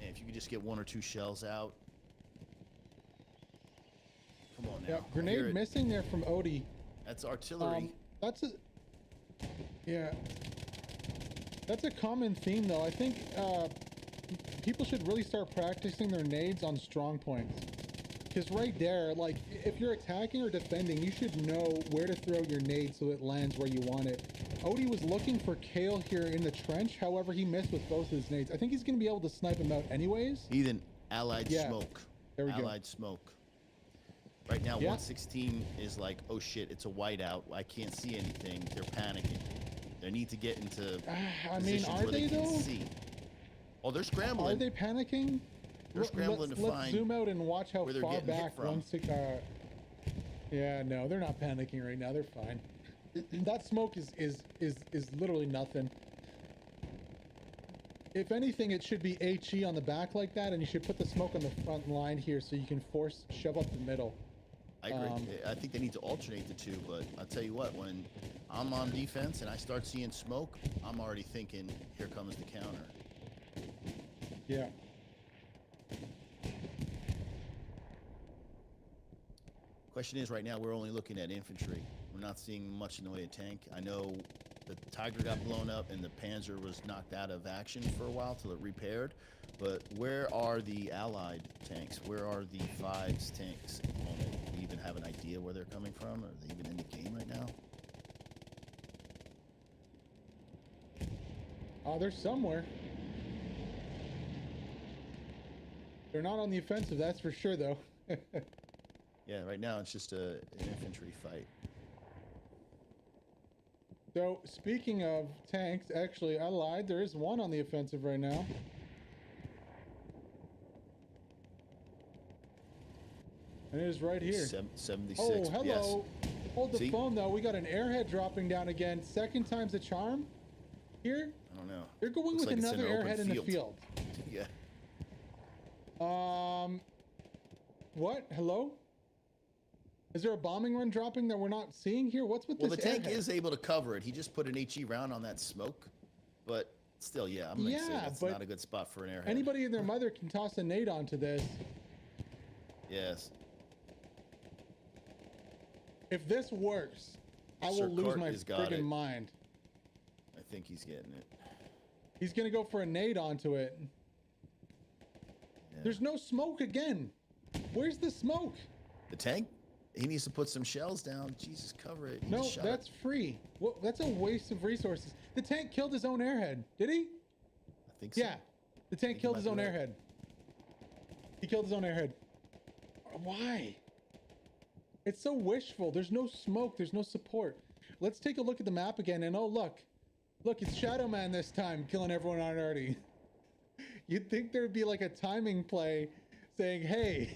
if you could just get 1 or 2 shells out. Come on now. Yeah, grenade missing there from Odie. That's artillery. That's a common theme, though. I think people should really start practicing their nades on strong points. Because right there, like, if you're attacking or defending, you should know where to throw your nade so it lands where you want it. Odie was looking for Kale here in the trench. However, he missed with both of his nades. I think he's going to be able to snipe him out anyways. Heathen, allied smoke. There we go. Allied smoke. Right now, 116 is like, oh shit, it's a whiteout. I can't see anything. They're panicking. They need to get into I mean, are they though? See. Oh, they're scrambling. Are they panicking? They're scrambling to find. Let's zoom out and watch how far back 16. Yeah, no, they're not panicking right now. They're fine. That smoke is literally nothing. If anything, it should be HE on the back like that, and you should put the smoke on the front line here so you can shove up the middle. I agree. I think they need to alternate the two, but I'll tell you what, when I'm on defense and I start seeing smoke, I'm already thinking, here comes the counter. Yeah. Question is, right now, we're only looking at infantry. We're not seeing much in the way of tank. I know the Tiger got blown up and the Panzer was knocked out of action for a while till it repaired. But where are the Allied tanks? Where are the 5's tanks at the moment? Do you even have an idea where they're coming from? Are they even in the game right now? They're somewhere. They're not on the offensive, that's for sure, though. Yeah, right now it's just an infantry fight. So, speaking of tanks, actually, Allied, there is one on the offensive right now. And it is right here. 76. Oh, hello. Yes. Hold the phone, though. We got an airhead dropping down again. Second time's a charm here. I don't know. They're going with another airhead in the field. Yeah. What? Hello? Is there a bombing run dropping that we're not seeing here? What's with this? Well, the tank is able to cover it. He just put an HE round on that smoke, but still, yeah, I'm gonna say that's not a good spot for an airhead. Anybody and their mother can toss a nade onto this. Yes. If this works, I will lose my friggin' mind. I think he's getting it. He's gonna go for a nade onto it. Yeah. There's no smoke again. Where's the smoke? The tank? He needs to put some shells down. Jesus, cover it. No, that's free. Well, that's a waste of resources. The tank killed his own airhead. Did he? I think so. Yeah. The tank killed his own airhead. He killed his own airhead. Why? It's so wishful. There's no smoke. There's no support. Let's take a look at the map again. And oh, look. Look, it's Shadow Man this time, killing everyone on Artie. You'd think there'd be like a timing play saying, hey,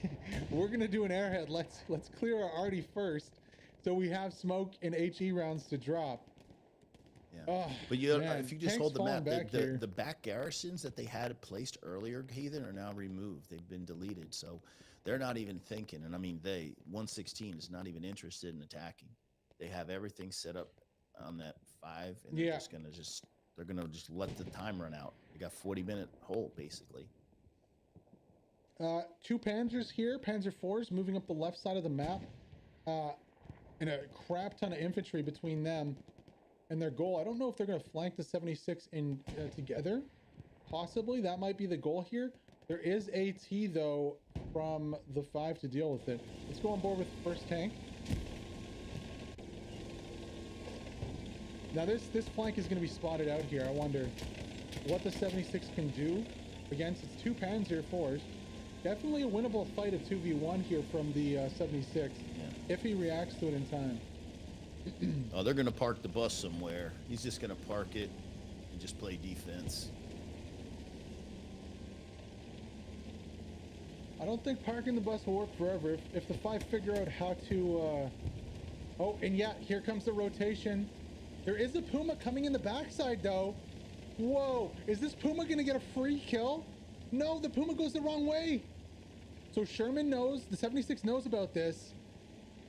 we're gonna do an airhead. Let's clear our Artie first, so we have smoke and HE rounds to drop. Yeah, but if you just hold the map, the back garrisons that they had placed earlier, Heathen, are now removed. They've been deleted, so they're not even thinking. And I mean, 116 is not even interested in attacking. They have everything set up on that 5, and they're gonna just let the time run out. They got 40-minute hole basically. 2 Panzers here, Panzer IVs moving up the left side of the map, and a crap ton of infantry between them and their goal. I don't know if they're going to flank the 76 in together. Possibly, that might be the goal here. There is AT, though, from the 5 to deal with it. Let's go on board with the first tank. Now this flank is going to be spotted out here. I wonder what the 76 can do against its 2 Panzer IVs. Definitely a winnable fight at 2v1 here from the 76 if he reacts to it in time. Oh, they're going to park the bus somewhere. He's just going to park it and just play defense. I don't think parking the bus will work forever. If the 5 figure out how to... Oh, and yeah, here comes the rotation. There is a Puma coming in the backside, though. Whoa, is this Puma going to get a free kill? No, the Puma goes the wrong way. So Sherman knows, the 76 knows about this.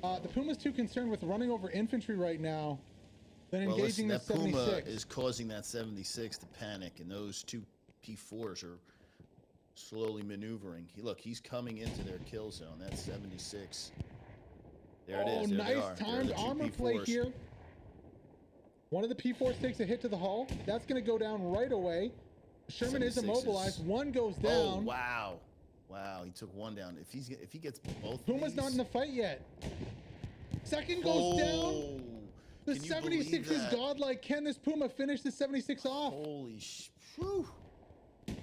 The Puma's too concerned with running over infantry right now than engaging the 76. That Puma is causing that 76 to panic, and those 2 P4s are slowly maneuvering. Look, he's coming into their kill zone. That's 76. There it is. Oh, there nice timed armor play here. One of the P4s takes a hit to the hull. That's going to go down right away. Sherman is immobilized. One goes down. Oh, wow. Wow, he took one down. If he gets both Puma's not in the fight yet. Second goes down. The 76 is godlike. Can this Puma finish the 76 off? Holy whew.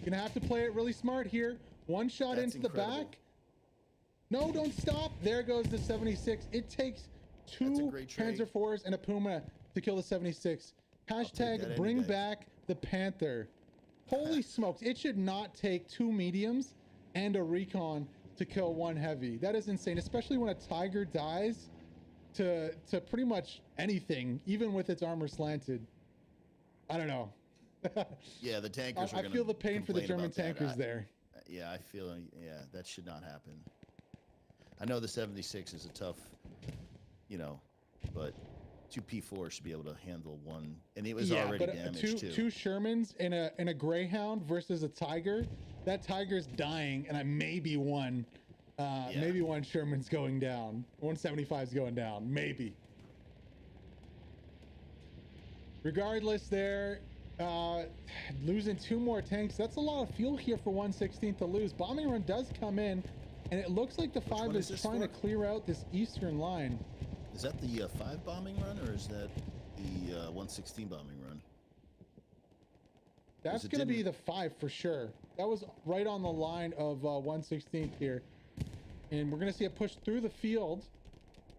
Gonna have to play it really smart here. One shot into the back. No, don't stop. There goes the 76. It takes 2 Panzer IVs and a Puma to kill the 76. Hashtag bring back the Panther. Holy smokes. It should not take 2 mediums and a recon to kill 1 heavy. That is insane, especially when a Tiger dies to pretty much anything, even with its armor slanted. I don't know. Yeah, the tankers I feel the pain for the German tankers there. Yeah, I feel, that should not happen. I know the 76 is a tough, but 2 P4 should be able to handle 1, and it was already damaged too. 2 Shermans in a Greyhound versus a Tiger. That Tiger's dying, and maybe 1 Sherman's going down. 175's going down, maybe. Regardless, there, losing 2 more tanks. That's a lot of fuel here for 116 to lose. Bombing run does come in, and it looks like the 5 is trying to clear out this eastern line. Is that the 5 bombing run, or is that the 116 bombing run? That's going to be the 5 for sure. That was right on the line of 116th here. And we're going to see it push through the field.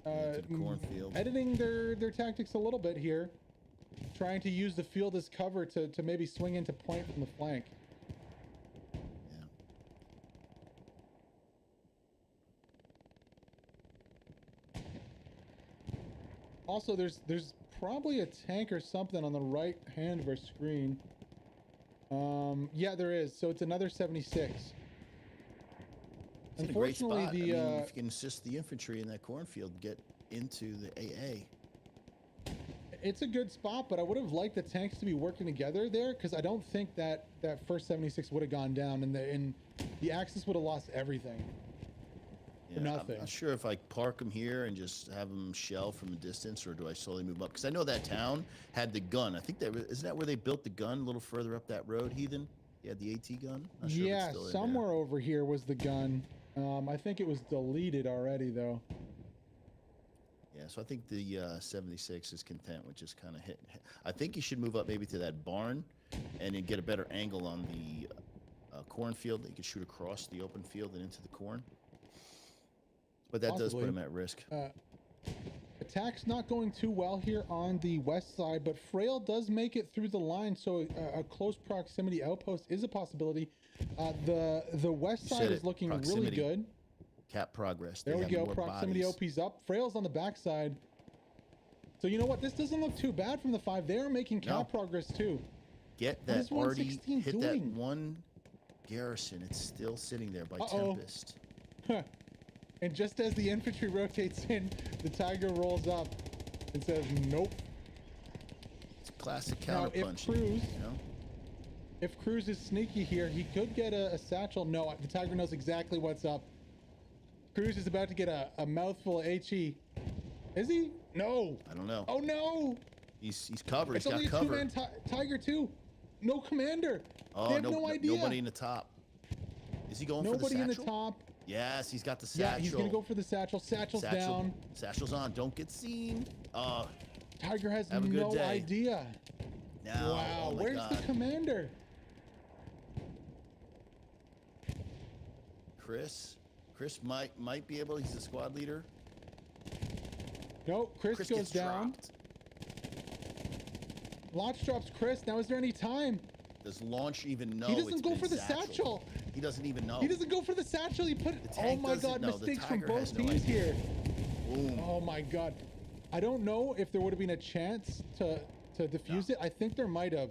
To the cornfield. Editing their tactics a little bit here. Trying to use the field as cover to maybe swing into point from the flank. Also, there's probably a tank or something on the right hand of our screen. Yeah, there is. So it's another 76. It's unfortunately, if you can assist the infantry in that cornfield, get into the AA. It's a good spot, but I would have liked the tanks to be working together there, because I don't think that first 76 would have gone down, and the Axis would have lost everything. For nothing. I'm not sure if I park them here and just have them shell from a distance, or do I slowly move up? Because I know that town had the gun. I think isn't that where they built the gun a little further up that road, Heathen? You had the AT gun? Not sure if it's still somewhere over here was the gun. I think it was deleted already, though. Yeah, so I think the 76 is content with just kind of hit. I think you should move up maybe to that barn and then get a better angle on the cornfield that you could shoot across the open field and into the corn. But that does put him at risk. Attack's not going too well here on the west side, but Frail does make it through the line, so a close proximity outpost is a possibility. The west side is looking really good. Cap progress. There we go. Proximity OP's up. Frail's on the backside. So you know what? This doesn't look too bad from the 5. They are making cap progress too. Get that already hit doing? That 1 garrison. It's still sitting there by Tempest. And just as the infantry rotates in, the Tiger rolls up and says, nope. It's classic counterpunching. If Cruz is sneaky here, he could get a satchel. No, the Tiger knows exactly what's up. Cruz is about to get a mouthful of HE. Is he? No. I don't know. Oh, no. He's covered. It's he's only got cover. It's only a 2-man Tiger, too. No commander. Oh, they have no idea. Nobody in the top. Is he going for the satchel? Nobody in the top. Yes, he's got the satchel. Yeah, he's going to go for the satchel. Satchel's down. Satchel's on. Don't get seen. Tiger has Have a good no day. idea. Now, Wow, oh my where's God. the commander? Chris might be able. He's the squad leader. Nope, Chris goes gets down. dropped. Launch drops Chris. Now is there any time? Does Launch even know? He doesn't go for the satchel. He doesn't even know. He doesn't go for the satchel. He put. Oh my God! Mistakes from both teams here. Boom. Oh my God! I don't know if there would have been a chance to defuse it. I think there might have.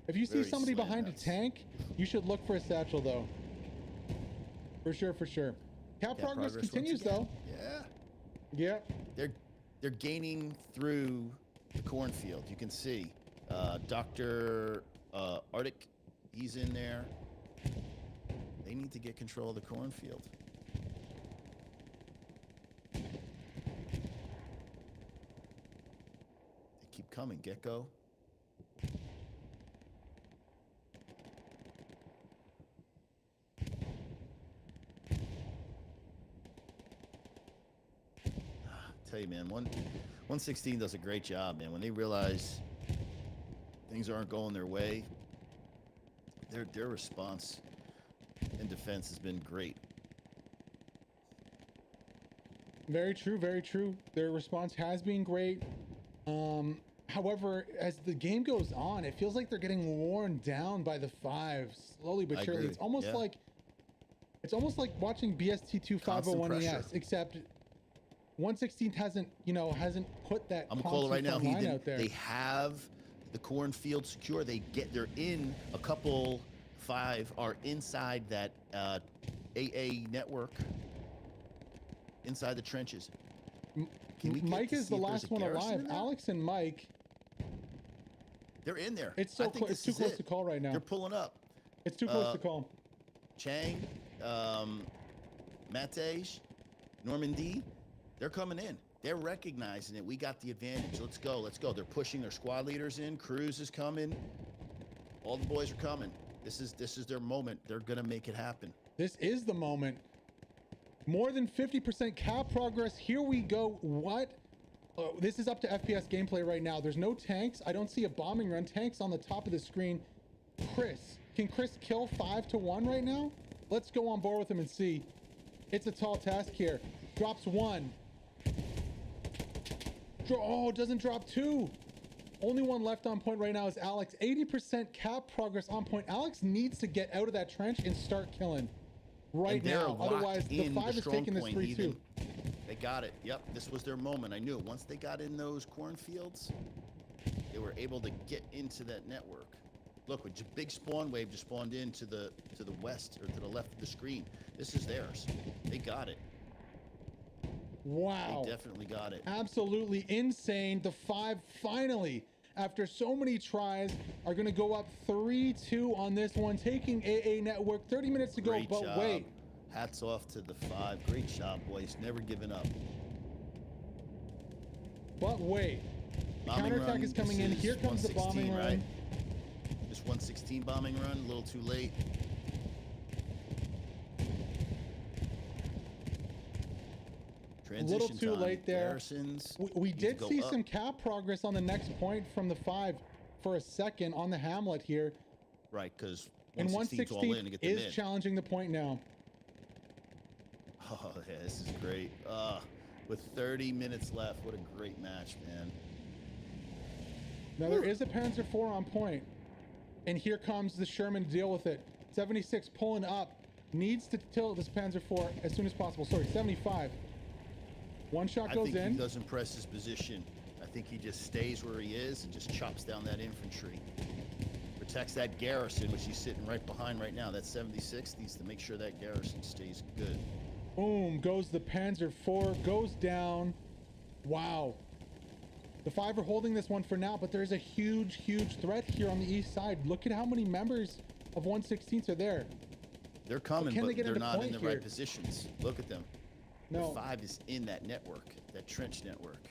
If you see somebody behind a tank, you should look for a satchel though. For sure, for sure. Cap progress continues though. Yeah. Yeah. They're gaining through the cornfield. You can see Dr. Arctic, he's in there. They need to get control of the cornfield. They keep coming. Gecko. Tell you, man, 116 does a great job, man. When they realize things aren't going their way, their response and defense has been great. Very true, very true. Their response has been great. However, as the game goes on, it feels like they're getting worn down by the five slowly but surely. It's almost like watching BST2 501ES, except 116 hasn't put that. I'm calling right now. Out there. They have the cornfield secure. They're in a couple. 5 are inside that AA network, inside the trenches. Mike is the last one alive. Alex and Mike. They're in there. It's so close. It's too close to call right now. They're pulling up. It's too close to call. Chang, Matej, Normandy, they're coming in. They're recognizing it. We got the advantage. Let's go. Let's go. They're pushing their squad leaders in. Cruz is coming. All the boys are coming. This is their moment. They're gonna make it happen. This is the moment. More than 50% cap progress. Here we go. What? This is up to FPS gameplay right now. There's no tanks. I don't see a bombing run. Tanks on the top of the screen. Can Chris kill 5 to 1 right now? Let's go on board with him and see. It's a tall task here. Drops 1. Oh, doesn't drop 2. Only one left on point right now is Alex. 80% cap progress on point. Alex needs to get out of that trench and start killing right now. Otherwise, the 5 is taking this 3-2. They got it. Yep, this was their moment. I knew it. Once they got in those cornfields, they were able to get into that network. Look, a big spawn wave just spawned in to the west or to the left of the screen. This is theirs. They got it. Wow. They definitely got it. Absolutely insane. The 5 finally, after so many tries, are going to go up 3-2 on this one, taking AA Network. 30 minutes to go, Great but job. wait. Hats off to the 5. Great job, boys. Never giving up. But wait. The counterattack is coming in. Here comes the bombing run. Right? This 116 bombing run, a little too late. A little too late there. We did see some cap progress on the next point from the 5 for a second on the Hamlet here. Right, because 116 is challenging the point now. Oh, yeah, this is great. With 30 minutes left, what a great match, man. Now there is a Panzer IV on point. And here comes the Sherman to deal with it. 76 pulling up. Needs to tilt this Panzer IV as soon as possible. Sorry, 75. One shot goes in. I think he doesn't press his position. I think he just stays where he is and just chops down that infantry. Protects that garrison, which he's sitting right behind right now. That 76 needs to make sure that garrison stays good. Boom, goes the Panzer IV, goes down. Wow. The 5 are holding this one for now, but there's a huge, huge threat here on the east side. Look at how many members of 116th are there. They're coming, but they're not in the right positions. Look at them. No. The 5 is in that network, that trench network.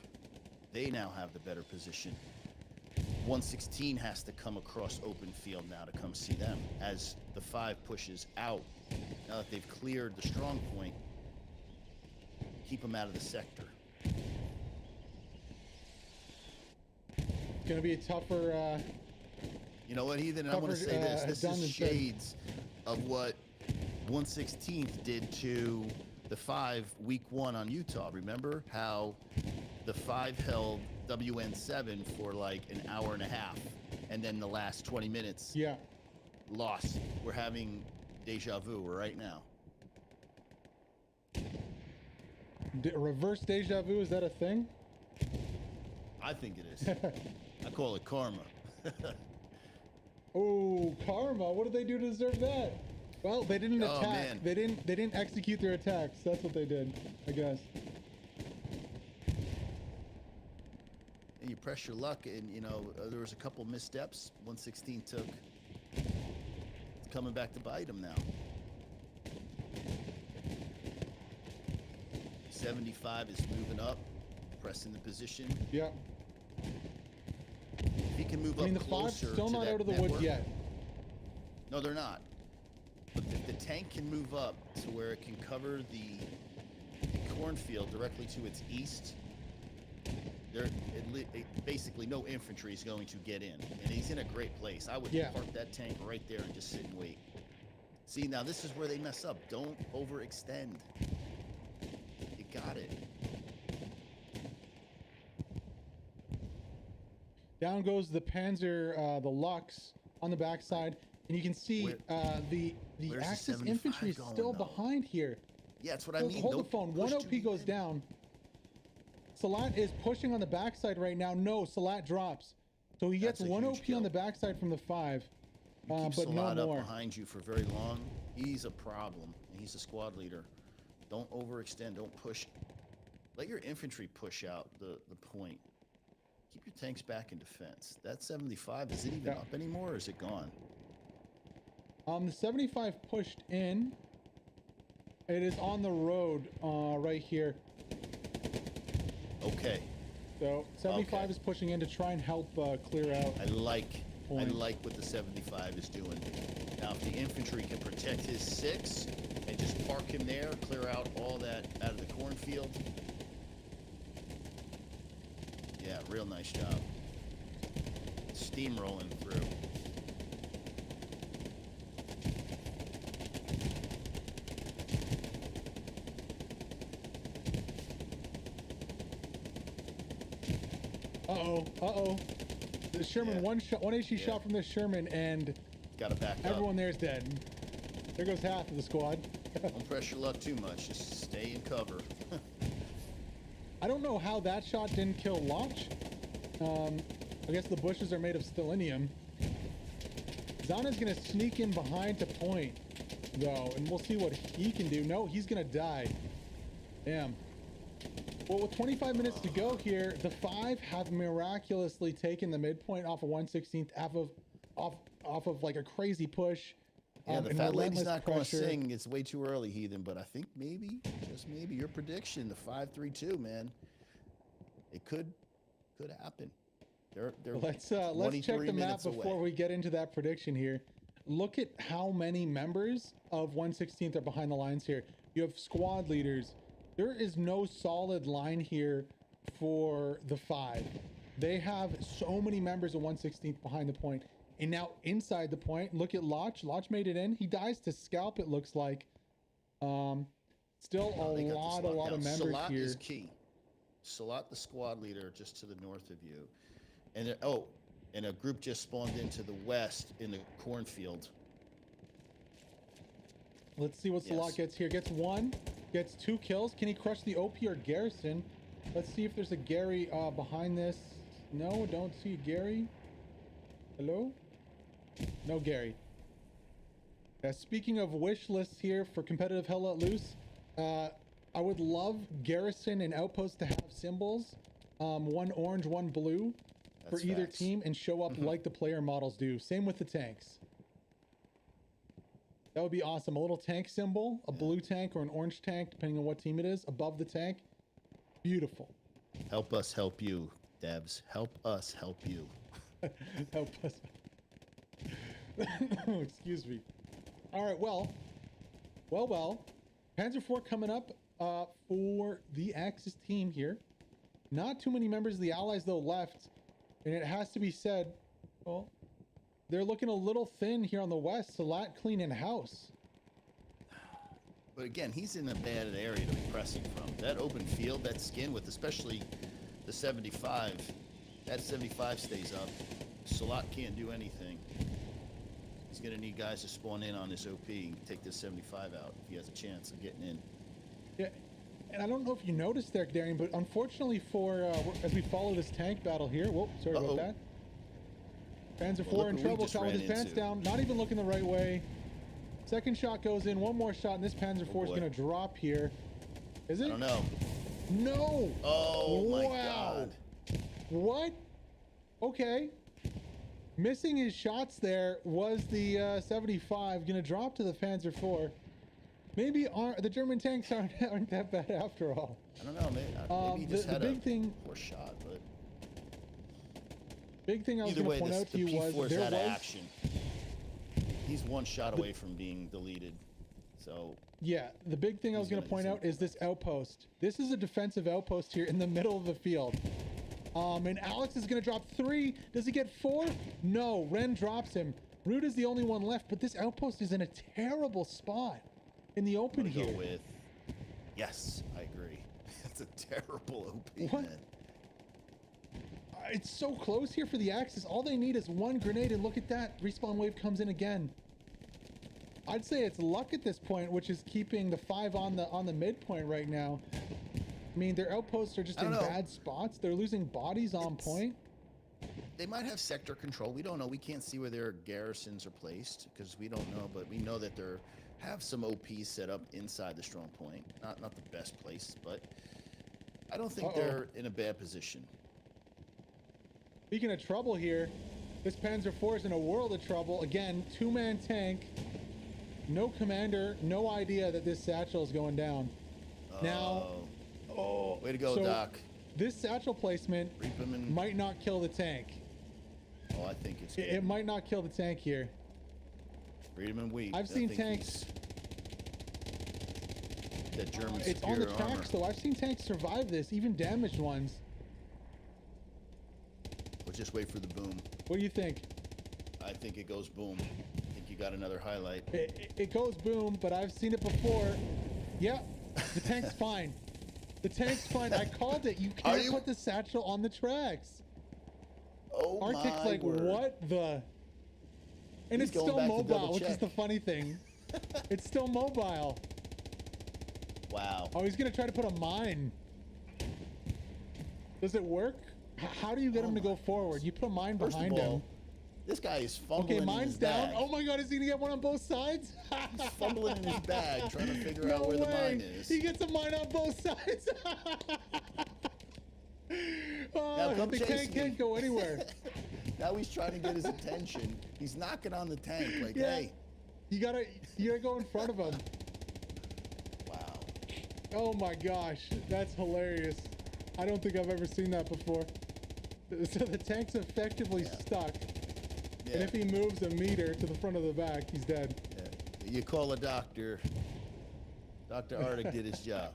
They now have the better position. 116 has to come across open field now to come see them as the 5 pushes out. Now that they've cleared the strong point, keep them out of the sector. Gonna be a tougher. You know what, Heathen? I'm going to say this. This is shades of what 116th did to the 5 week 1 on Utah. Remember how the 5 held WN7 for like an hour and a half, and then the last 20 minutes lost. We're having deja vu right now. Reverse deja vu, is that a thing? I think it is. I call it karma. Oh, karma. What did they do to deserve that? Well, they didn't attack. Man. They didn't execute their attacks. That's what they did, I guess. And you press your luck, and you know there was a couple missteps 116 took. It's coming back to bite them now. 75 is moving up, pressing the position. Yeah. If he can move up the closer 5's still to not that out of the network, woods yet. No, they're not. But if the tank can move up to where it can cover the cornfield directly to its east, basically no infantry is going to get in, and he's in a great place. I would park that tank right there and just sit and wait. See, now this is where they mess up. Don't overextend. You got it. Down goes the Panzer, the Lux on the backside, and you can see the Axis infantry is still behind here. Yeah, that's what I mean. Hold the phone. 1 OP goes down. Salat is pushing on the backside right now. No, Salat drops. So he gets 1 OP on the backside from the 5. But Salat no more. Up behind you for very long. He's a problem. He's a squad leader. Don't overextend. Don't push. Let your infantry push out the point. Keep your tanks back in defense. That 75, is it even up anymore, or is it gone? The 75 pushed in. It is on the road right here. Okay. So 75 is pushing in to try and help clear out. I like what the 75 is doing. Now, if the infantry can protect his 6 and just park him there, clear out all that out of the cornfield. Yeah, real nice job. Steamrolling through. Uh-oh. The Sherman, one HE shot from the Sherman, and gotta back up. Everyone there's dead. There goes half of the squad. Don't press your luck too much. Just stay in cover. I don't know how that shot didn't kill Loch. I guess the bushes are made of stellinium. Zana's gonna sneak in behind to point, though, and we'll see what he can do. No, he's gonna die. Damn. Well, with 25 minutes to go here, the 5 have miraculously taken the midpoint off of 116th, off of like a crazy push. Yeah, the fat lady's not going to sing. It's way too early, Heathen. But I think maybe, just maybe, your prediction, the 5-3-2, man, it could happen. They're let's check the map before we get into that prediction here. Look at how many members of 116th are behind the lines here. You have squad leaders. There is no solid line here for the 5. They have so many members of 116th behind the point. And now inside the point, look at Loch. Loch made it in. He dies to scalp, it looks like. Still a lot of members Salat here. Is key. Salat, the squad leader, just to the north of you. And and a group just spawned into the west in the cornfield. Let's see what Salat gets here. Gets 1, gets 2 kills. Can he crush the OP or Garrison? Let's see if there's a Gary behind this. No, don't see Gary. Hello? No Gary. Speaking of wish lists here for competitive Hell Let Loose, I would love Garrison and Outpost to have symbols, 1 orange, 1 blue for either team, and show up like the player models do. Same with the tanks. That would be awesome. A little tank symbol, a blue tank or an orange tank, depending on what team it is, above the tank. Beautiful. Help us help you, devs. Help us help you. Help us. Excuse me. All right, well. Panzer IV coming up for the Axis team here. Not too many members of the Allies, though, left. And it has to be said, well, they're looking a little thin here on the west. Salat cleaning house. But again, he's in a bad area to be pressing from. That open field, that skin with especially the 75, that 75 stays up. Salat can't do anything. He's going to need guys to spawn in on this OP and take this 75 out if he has a chance of getting in. Yeah, and I don't know if you noticed there, Darian, but unfortunately for, as we follow this tank battle here, whoa, sorry about that. Panzer IV in trouble, shot with his pants down, not even looking the right way. Second shot goes in, one more shot, and this Panzer IV is going to drop here. Is it? I don't know. No! Oh, my God. What? Okay. Missing his shots there was the 75, going to drop to the Panzer IV. Maybe the German tanks aren't that bad after all. I don't know, maybe he just had a poor shot, but... Big thing I was going to point out to you was there was action. He's one shot away from being deleted, so... Yeah, the big thing I was going to point out is this outpost. This is a defensive outpost here in the middle of the field. And Alex is going to drop 3. Does he get 4? No, Ren drops him. Rude is the only one left, but this outpost is in a terrible spot in the open here. Go with... Yes, I agree. It's a terrible OP, what? Man. It's so close here for the Axis. All they need is one grenade, and look at that. Respawn wave comes in again. I'd say it's luck at this point, which is keeping the 5 on the midpoint right now. I mean, their outposts are just in bad spots. They're losing bodies on point. They might have sector control. We don't know. We can't see where their garrisons are placed because we don't know. But we know that they have some OPs set up inside the strong point. Not the best place, but I don't think they're in a bad position. Speaking of trouble here, this Panzer IV is in a world of trouble. Again, 2-man tank. No commander. No idea that this satchel is going down. Now... way to go, Doc. This satchel placement might not kill the tank. Oh, I think it's... It might not kill the tank here. Read him and weep. I've seen tanks... That German it's on the tracks, though. I've seen tanks survive this, even damaged ones. We'll just wait for the boom. What do you think? I think it goes boom. I think you got another highlight. It goes boom, but I've seen it before. Yeah, the tank's fine. The tank's fine. I called it. You can't put the satchel on the tracks. Oh, Arctic's like, word. What the? And it's still mobile, which is the funny thing. It's still mobile. Wow. Oh, he's going to try to put a mine. Does it work? How do you get him to go forward? You put a mine behind him. This guy is fumbling. Okay, mine's in his down. bag. Oh my God, is he gonna get one on both sides? He's fumbling in his bag, trying to figure out where the mine is. He gets a mine on both sides. Now come the tank can't go anywhere. Now he's trying to get his attention. He's knocking on the tank, like, hey. You gotta go in front of him. Wow. Oh my gosh, that's hilarious. I don't think I've ever seen that before. So the tank's effectively stuck. Yeah. And if he moves a meter to the front of the back, he's dead. Yeah. You call a doctor. Dr. Arctic did his job.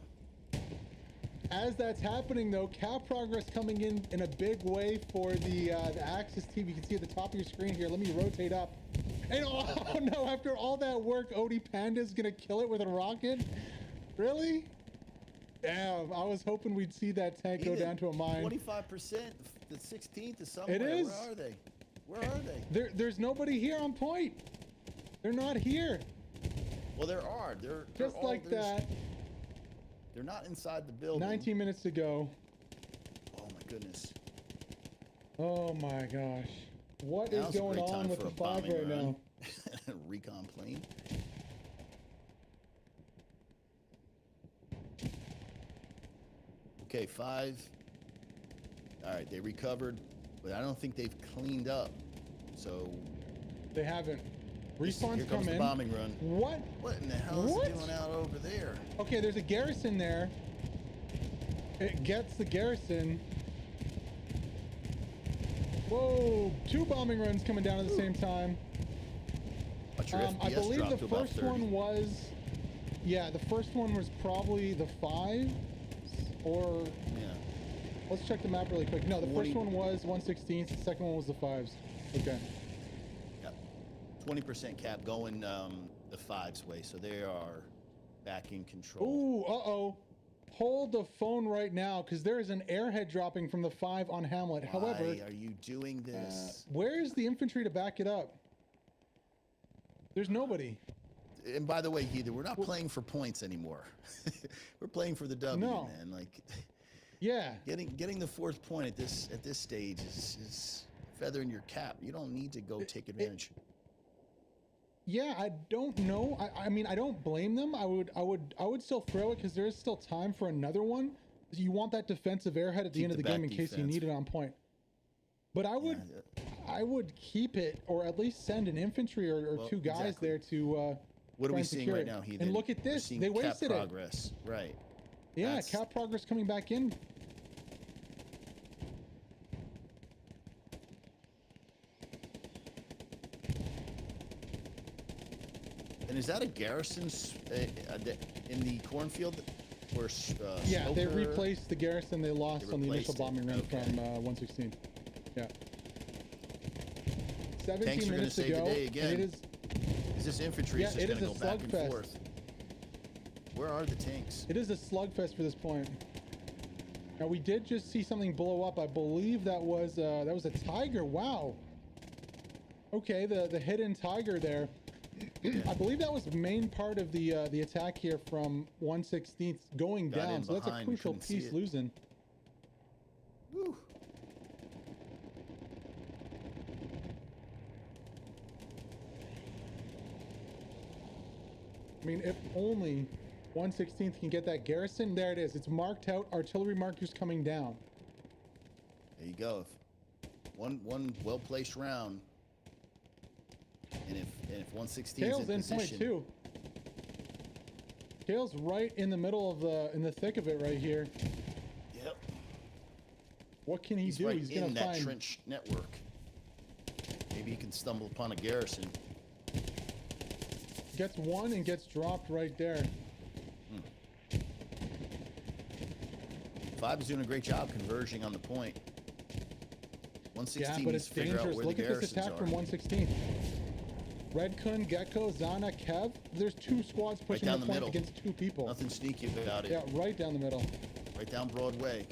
As that's happening, though, cap progress coming in a big way for the Axis team. You can see at the top of your screen here. Let me rotate up. And oh no, after all that work, Odie Panda's gonna kill it with a rocket? Really? Damn, I was hoping we'd see that tank go down to a mine. 25%, the 16th is somewhere. It is. Where are they? Where are they? There's nobody here on point. They're not here. Well, there are. They're just like that. They're not inside the building. 19 minutes to go. Oh my goodness. Oh my gosh. What is going on with the 5 right now? Recon plane. Okay, 5. All right, they recovered, but I don't think they've cleaned up. So they haven't. Respawn's here comes come in. The bombing run. What? What in the hell is it doing out over there? Okay, there's a garrison there. It gets the garrison. Whoa, 2 bombing runs coming down at the same time. I believe the first one was, yeah, the first one was probably the 5, or Let's check the map really quick. No, the first one was 116th. The second one was the 5s. Okay. Yep. 20% cap going the 5's way, so they are back in control. Ooh, uh-oh. Hold the phone right now, because there is an airhead dropping from the 5 on Hamlet. Why However, are you doing this? Where is the infantry to back it up? There's nobody. And by the way, Heather, we're not playing for points anymore. We're playing for the W, man. Like, yeah, getting the 4th point at this stage is feathering your cap. You don't need to go take advantage. Yeah, I don't know. I mean, I don't blame them. I would still throw it because there is still time for another one. You want that defensive airhead at the end of the game in case you need it on point. But I would keep it, or at least send an infantry or 2 guys there to. What are we seeing right now, Heather? And look at this. They wasted cap progress. Right. Yeah, cap progress coming back in. And is that a garrison in the cornfield? Or, yeah, they replaced the garrison they lost on the initial bombing run from 116. Yeah. 17 minutes to go. Again. Is this infantry just going to go back and forth? Where are the tanks? It is a slugfest for this point. Now we did just see something blow up. I believe that was a tiger. Wow. Okay, the hidden tiger there. I believe that was the main part of the attack here from 116th going down. So that's a crucial piece losing. Woo. I mean, if only 116th can get that garrison. There it is. It's marked out. Artillery markers coming down. There you go. One well-placed round. And if 116 is in position. Point too. Kale's right in the middle of in the thick of it right here. Yep. What can he do? Right He's gonna in that find trench network. Maybe he can stumble upon a garrison. Gets one and gets dropped right there. 5 is doing a great job converging on the point. 116 yeah, but it's dangerous. Look at this attack from 116. Redkun, Gecko, Zana, Kev. There's 2 squads pushing the point against 2 people. Nothing sneaky about it. Yeah, right down the middle. Right down Broadway.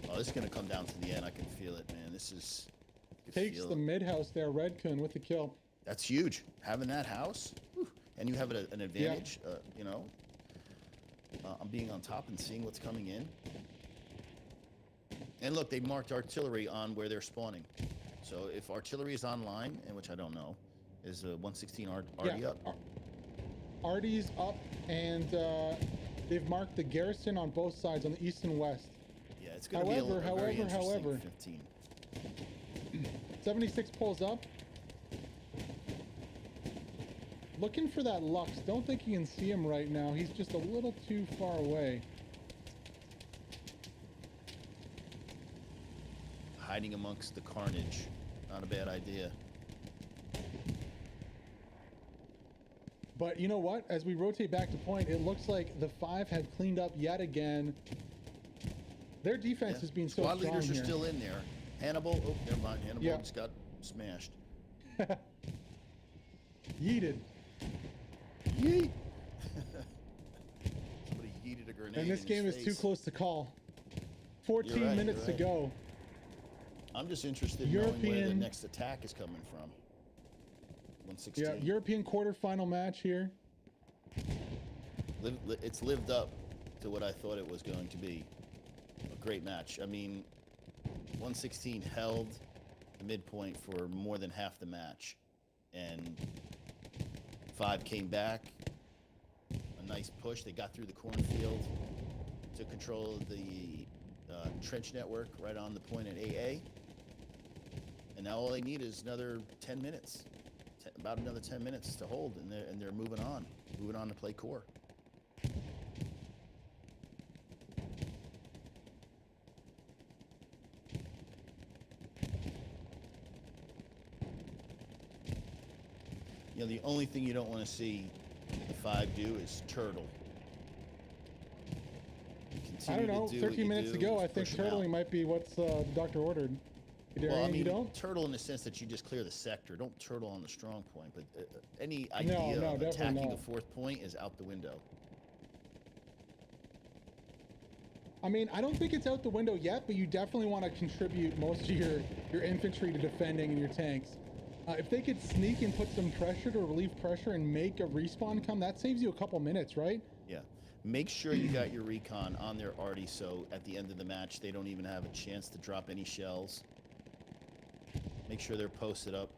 Oh, this is going to come down to the end. I can feel it, man. This is... Takes the mid-house there, Redkun with the kill. That's huge. Having that house, whew, and you have an advantage, you know. I'm being on top and seeing what's coming in. And look, they marked artillery on where they're spawning. So if artillery is online, and which I don't know, is 116 already up? Arty's up, and they've marked the garrison on both sides, on the east and west. Yeah, it's going to be a very interesting 15. 76 pulls up. Looking for that Lux. Don't think you can see him right now. He's just a little too far away. Hiding amongst the carnage. Not a bad idea. But you know what? As we rotate back to point, it looks like the 5 have cleaned up yet again. Their defense has been so strong here. Squad leaders are still in there. Hannibal, oh, never mind. Hannibal just got smashed. Yeeted. Yeet. Somebody yeeted a grenade. And this game is too close to call. 14 minutes to go. I'm just interested in knowing where the next attack is coming from. 116. Yeah, European quarterfinal match here. It's lived up to what I thought it was going to be. A great match. I mean, 116 held the midpoint for more than half the match, and 5 came back. A nice push. They got through the cornfield, took control of the trench network right on the point at AA, and now all they need is another 10 minutes, about another 10 minutes to hold, and they're moving on to play core. You know, the only thing you don't want to see the 5 do is turtle. continue I don't know, to do 13 minutes to go. I think turtling might be what's the doctor ordered. Well, I mean, you don't? turtle in the sense that you just clear the sector. Don't turtle on the strong point, but any idea of attacking a fourth point is out the window. I mean, I don't think it's out the window yet, but you definitely want to contribute most of your infantry to defending and your tanks. If they could sneak and put some pressure to relieve pressure and make a respawn come, that saves you a couple minutes, right? Yeah. Make sure you got your recon on there already, so at the end of the match, they don't even have a chance to drop any shells. Make sure they're posted up.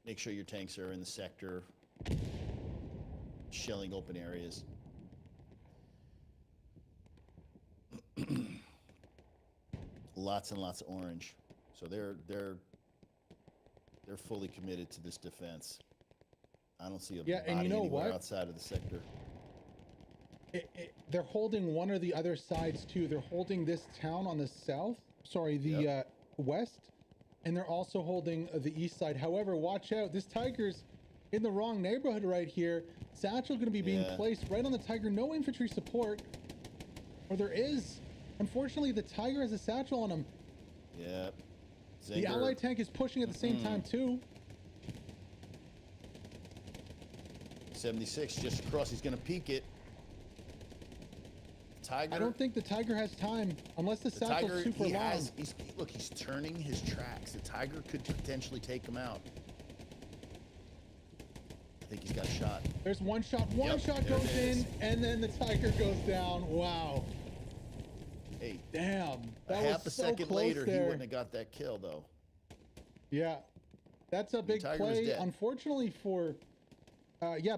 Make sure your tanks are in the sector, shelling open areas. Lots and lots of orange. So they're fully committed to this defense. I don't see a body anywhere outside of the sector. They're holding one or the other sides too. They're holding this town on the south, the west, and they're also holding the east side. However, watch out, this Tiger's in the wrong neighborhood right here. Satchel going to be being placed right on the Tiger. No infantry support, or there is. Unfortunately, the Tiger has a Satchel on him. Yeah. The Allied tank is pushing at the same time too. 76 just across. He's going to peek it. Tiger. I don't think the Tiger has time unless the Satchel's super long. Look, he's turning his tracks. The Tiger could potentially take him out. I think he's got a shot. There's one shot. One shot goes in, and then the Tiger goes down. Wow. Hey, damn. That half was a second later, there. he wouldn't have got that kill, though. Yeah. That's a big play. Unfortunately for,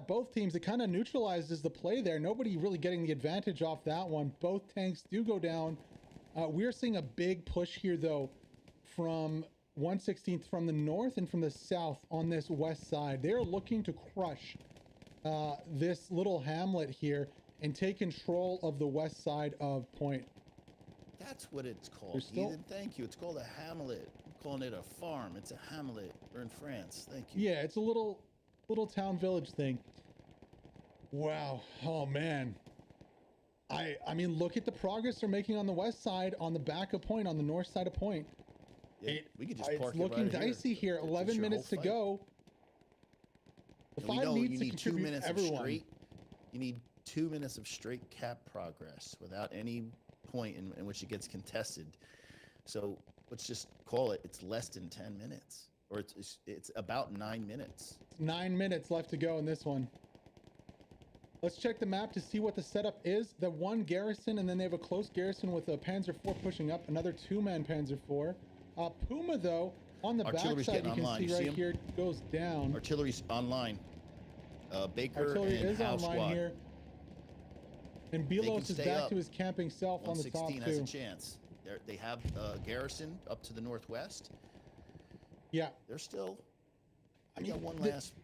both teams, it kind of neutralizes the play there. Nobody really getting the advantage off that one. Both tanks do go down. We're seeing a big push here, though, from 116th from the north and from the south on this west side. They're looking to crush this little hamlet here and take control of the west side of Point. That's what it's called, Ethan. Thank you. It's called a hamlet. I'm calling it a farm. It's a hamlet. We're in France. Thank you. Yeah, it's a little town village thing. Wow. Oh man. I mean, look at the progress they're making on the west side, on the back of Point, on the north side of Point. Yeah, we could just park it's looking dicey here. 11 minutes to go. The five needs to contribute 2 minutes everyone. Of straight. You need 2 minutes of straight cap progress without any point in which it gets contested. So let's just call it. It's less than 10 minutes, or it's about 9 minutes. 9 minutes left to go in this one. Let's check the map to see what the setup is. The one garrison, and then they have a close garrison with a Panzer IV pushing up, another two-man Panzer IV. Puma, though, on the backside, you can see right here, goes down. Artillery's online. Baker Artillery and is House online squad. Here. And Belos is back to his camping self on the top, 116 has a chance. They have a garrison up to the northwest. Yeah. They're still...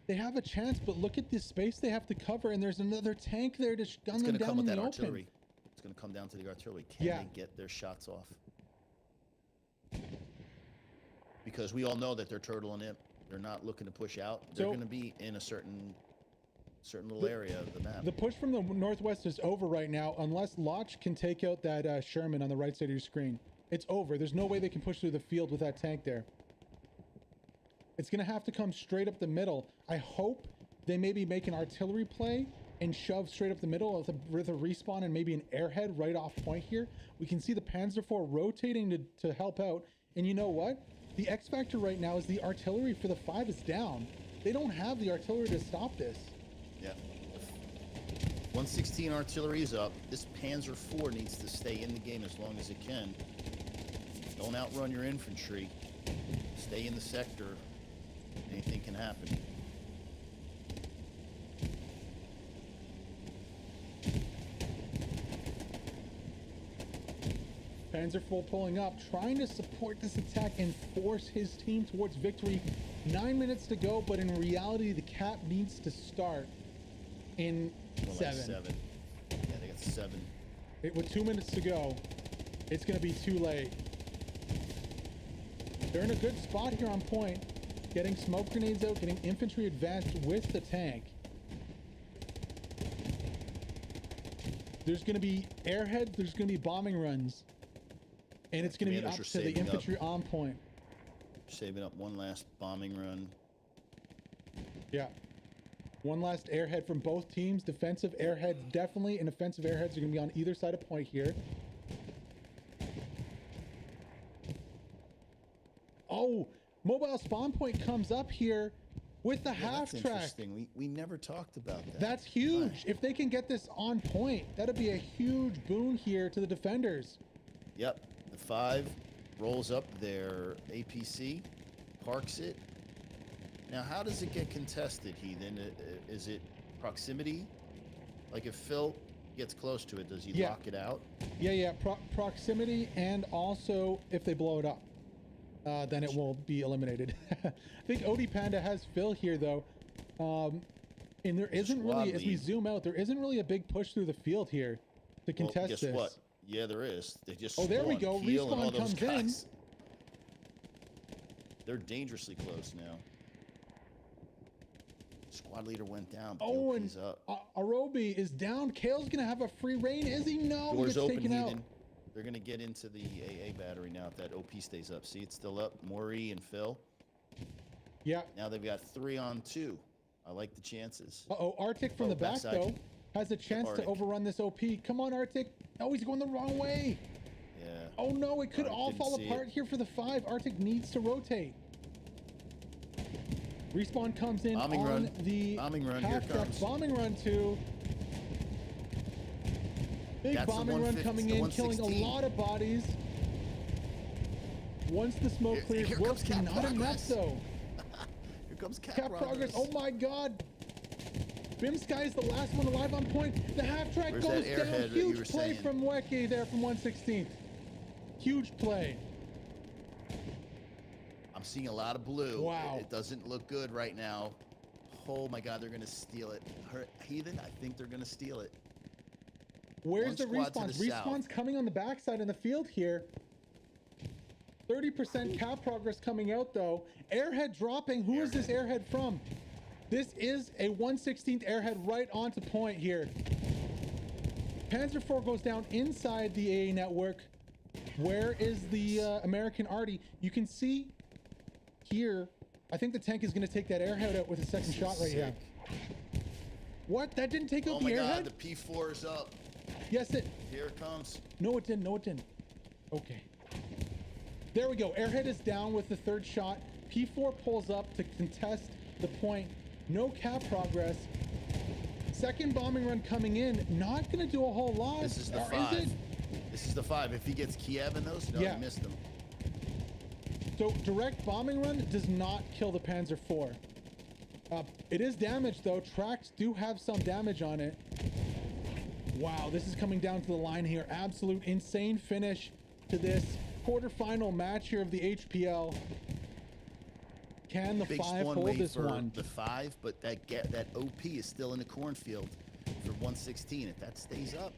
They have a chance, but look at this space they have to cover, and there's another tank there to gun them down in the open. Artillery. It's going to come down to the artillery. Can they get their shots off? Because we all know that they're turtling it. They're not looking to push out. They're going to be in a certain little area of the map. The push from the northwest is over right now, unless Lodge can take out that Sherman on the right side of your screen. It's over. There's no way they can push through the field with that tank there. It's going to have to come straight up the middle. I hope they maybe make an artillery play and shove straight up the middle with a respawn and maybe an airhead right off Point here. We can see the Panzer IV rotating to help out. And you know what? The X factor right now is the artillery for the 5 is down. They don't have the artillery to stop this. Yeah. 116 artillery is up. This Panzer IV needs to stay in the game as long as it can. Don't outrun your infantry. Stay in the sector. Anything can happen. Panzer IV pulling up, trying to support this attack and force his team towards victory. 9 minutes to go, but in reality, the cap needs to start in 7. Yeah, they got 7. With 2 minutes to go, it's going to be too late. They're in a good spot here on Point, getting smoke grenades out, getting infantry advanced with the tank. There's going to be airheads. There's going to be bombing runs. And it's going to be up to the infantry on point. Saving up one last bombing run. Yeah. One last airhead from both teams. Defensive airheads definitely, and offensive airheads are going to be on either side of point here. Oh, mobile spawn point comes up here with the half that's track. Interesting. We never talked about that. That's huge. Right. If they can get this on point, that'd be a huge boon here to the defenders. Yep. The 5 rolls up their APC, parks it. Now, how does it get contested, Heathen? Is it proximity? Like if Phil gets close to it, does he lock it out? Yeah. Proximity, and also if they blow it up, then it will be eliminated. I think Odie Panda has Phil here, though. And there isn't really, as we zoom out, there isn't really a big push through the field here to contest this. Guess what? Yeah, there is. They just there we go. Respawn comes in. They're dangerously close now. Squad leader went down. Oh, and Arobi is down. Kale's gonna have a free reign. Is he? No. Doors open, taken out. They're gonna get into the AA battery now if that OP stays up. See, it's still up. Maury and Phil. Yeah. Now they've got 3 on 2. I like the chances. Arctic from the back though has a chance to overrun this OP. Come on, Arctic. Oh, he's going the wrong way. Yeah. Oh no, it could all fall apart here for the 5. Arctic needs to rotate. Respawn comes in on the bombing run. Here comes bombing run 2. Big bombing run coming in, killing a lot of bodies. Once the smoke clears, Wilson, not enough though. Here comes Cap progress. Oh my God. Bim Sky is the last one alive on point. The half track goes down. Huge play from Weke there from 116th. Huge play. I'm seeing a lot of blue. Wow. It doesn't look good right now. Oh my God, they're going to steal it. Heathen, I think they're going to steal it. Where's the respawns? Respawns coming on the backside in the field here. 30% cap progress coming out though. Airhead dropping. Who is this airhead from? This is a 116th airhead right onto point here. Panzer IV goes down inside the AA network. Where is the American Arty? You can see here, I think the tank is going to take that airhead out with a second shot right here. What? That didn't take out the airhead? Oh my God, the P4 is up. Yes, Here it comes. No, it didn't. No, it didn't. Okay. There we go. Airhead is down with the 3rd shot. P4 pulls up to contest the point. No cap progress. Second bombing run coming in. Not going to do a whole lot. This is the 5. This is the 5. If he gets Kiev in those, he missed them. So direct bombing run does not kill the Panzer IV. It is damaged though. Tracks do have some damage on it. Wow, this is coming down to the line here. Absolute insane finish to this quarterfinal match here of the HPL. Can the 5 hold this one? The 5, but that OP is still in the cornfield for 116 if that stays up.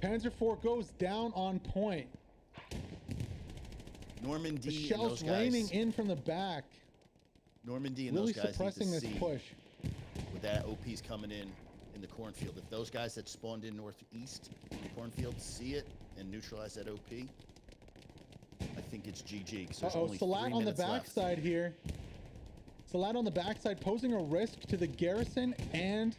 Panzer IV goes down on point. Normandy, the shells raining in from the back. Normandy and really those guys suppressing this push. With that OP's coming in the cornfield. If those guys that spawned in northeast in the cornfield see it and neutralize that OP, I think it's GG. Salat on the backside here. Salat on the backside posing a risk to the garrison and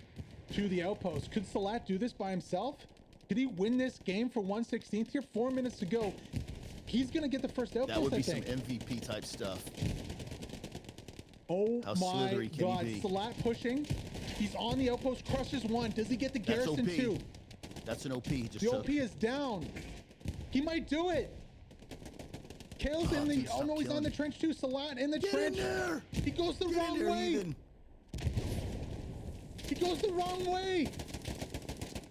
to the outpost. Could Salat do this by himself? Could he win this game for 116th here? 4 minutes to go. He's going to get the first outpost, That would be some MVP type stuff. Oh my God. Salat pushing. He's on the outpost. Crushes 1. Does he get the garrison 2? That's an OP. The OP is down. He might do it. Kale's in the... Oh no, he's on the trench too. Salat in the trench. He goes the wrong way. He goes the wrong way.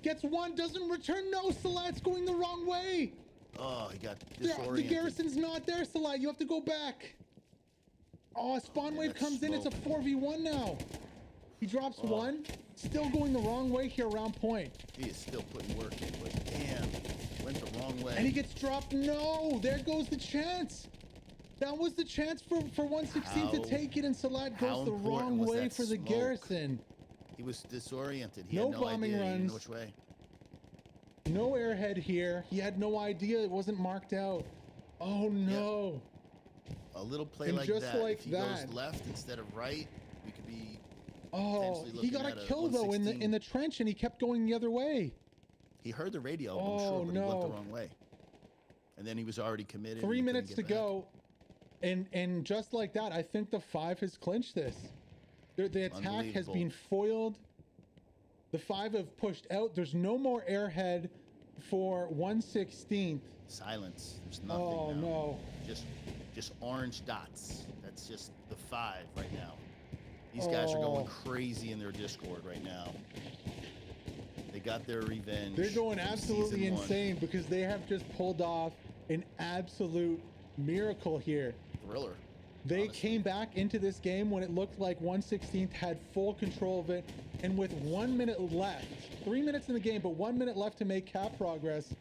Gets 1, doesn't return. No, Salat's going the wrong way. Oh, he got disoriented. The garrison's not there, Salat. You have to go back. Oh, spawn wave comes in. It's a 4v1 now. He drops 1. Still going the wrong way here around point. He is still putting work in, but damn, went the wrong way. And he gets dropped. No, there goes the chance. That was the chance for 116 to take it, and Salat goes the wrong way for the garrison. He was disoriented. He No had no bombing idea. runs. He didn't know which way. No airhead here. He had no idea. It wasn't marked out. Oh no. A little play And like just that. like if he that. goes left instead of right, we could be. Oh, he got a kill though in the trench, and he kept going the other way. He heard the radio, Oh, I'm sure, but no. he went the wrong way. And then he was already committed. 3 minutes to go, and just like that, I think the 5 has clinched this. The attack has been foiled. The 5 have pushed out. There's no more airhead for 116th. Silence. There's nothing. Oh now. no. Just orange dots. That's just the 5 right now. These guys are going crazy in their Discord right now. They got their revenge. They're going absolutely insane because they have just pulled off an absolute miracle here. Thriller. They honestly came back into this game when it looked like 116th had full control of it, and with 1 minute left, 3 minutes in the game, but 1 minute left to make cap progress,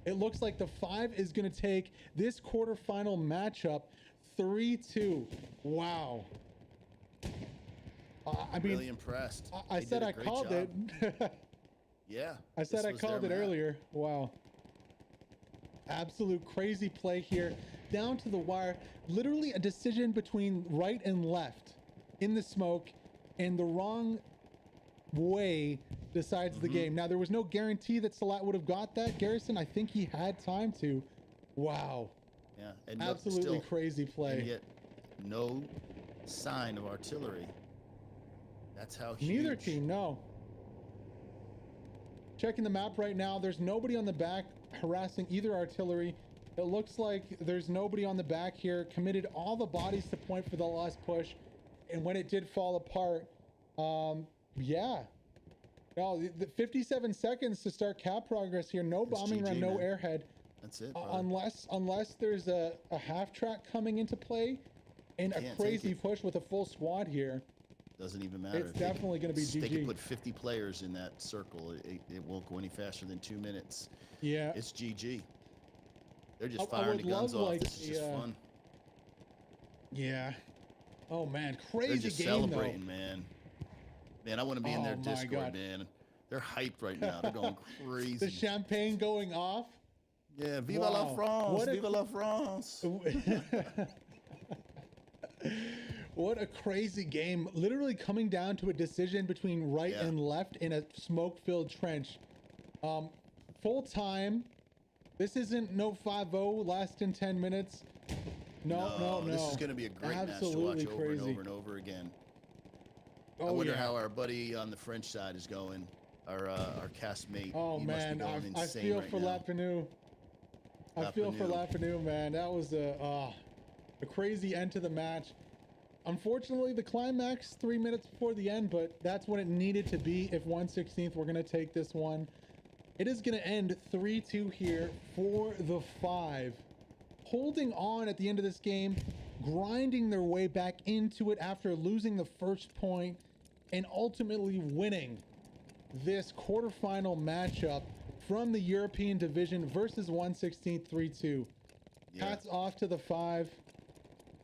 it looks like the 5 is going to take this quarterfinal matchup 3-2. Wow. I mean, really impressed. I said I called it. Yeah. I said I called it earlier. Wow. Absolute crazy play here. Down to the wire. Literally a decision between right and left in the smoke, and the wrong way decides the game. Now, there was no guarantee that Salat would have got that. Garrison, I think he had time to. Wow. Yeah. And absolutely crazy play. And yet no sign of artillery. That's how huge. Neither team, no. Checking the map right now, there's nobody on the back harassing either artillery. It looks like there's nobody on the back here. Committed all the bodies to point for the last push, and when it did fall apart, yeah. No, the 57 seconds to start cap progress here. No bombing run, no airhead. That's it, unless there's a half track coming into play, and a crazy push with a full squad here. Doesn't even matter. It's definitely going to be GG. They could put 50 players in that circle. It won't go any faster than 2 minutes. Yeah. It's GG. They're just firing the guns off. This is just fun. Yeah. Oh, man. Crazy They're just game, celebrating, though. Man, I want to be in their Discord, man. They're hyped right now. They're going crazy. The champagne going off. Yeah. Viva la France. Viva la France. What a crazy game. Literally coming down to a decision between right and left in a smoke-filled trench. Full time. This isn't no 5-0 last in 10 minutes. No. This is going to be a great match to watch over and over and over again. I wonder how our buddy on the French side is going. Our castmate. Oh, man. I feel for Lapenu. I feel for Lapenu, man. That was a crazy end to the match. Unfortunately, the climax 3 minutes before the end, but that's when it needed to be if 116th were going to take this one. It is going to end 3-2 here for the 5. Holding on at the end of this game, grinding their way back into it after losing the first point, and ultimately winning this quarterfinal matchup from the European division versus 116th 3-2. Hats off to the 5.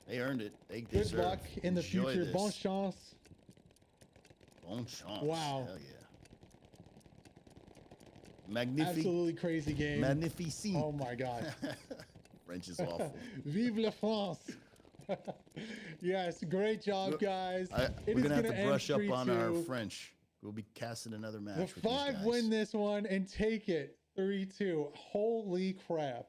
They earned it. They Good luck in the future. This. Bon chance. Bon chance. Wow. Hell yeah. Magnifique. Absolutely crazy game. Magnificent. Oh my God. French is awful. Vive la France. Yes, great job, guys. We're going to have to brush up on our French. We'll be casting another match. The 5 win this one and take it 3-2. Holy crap.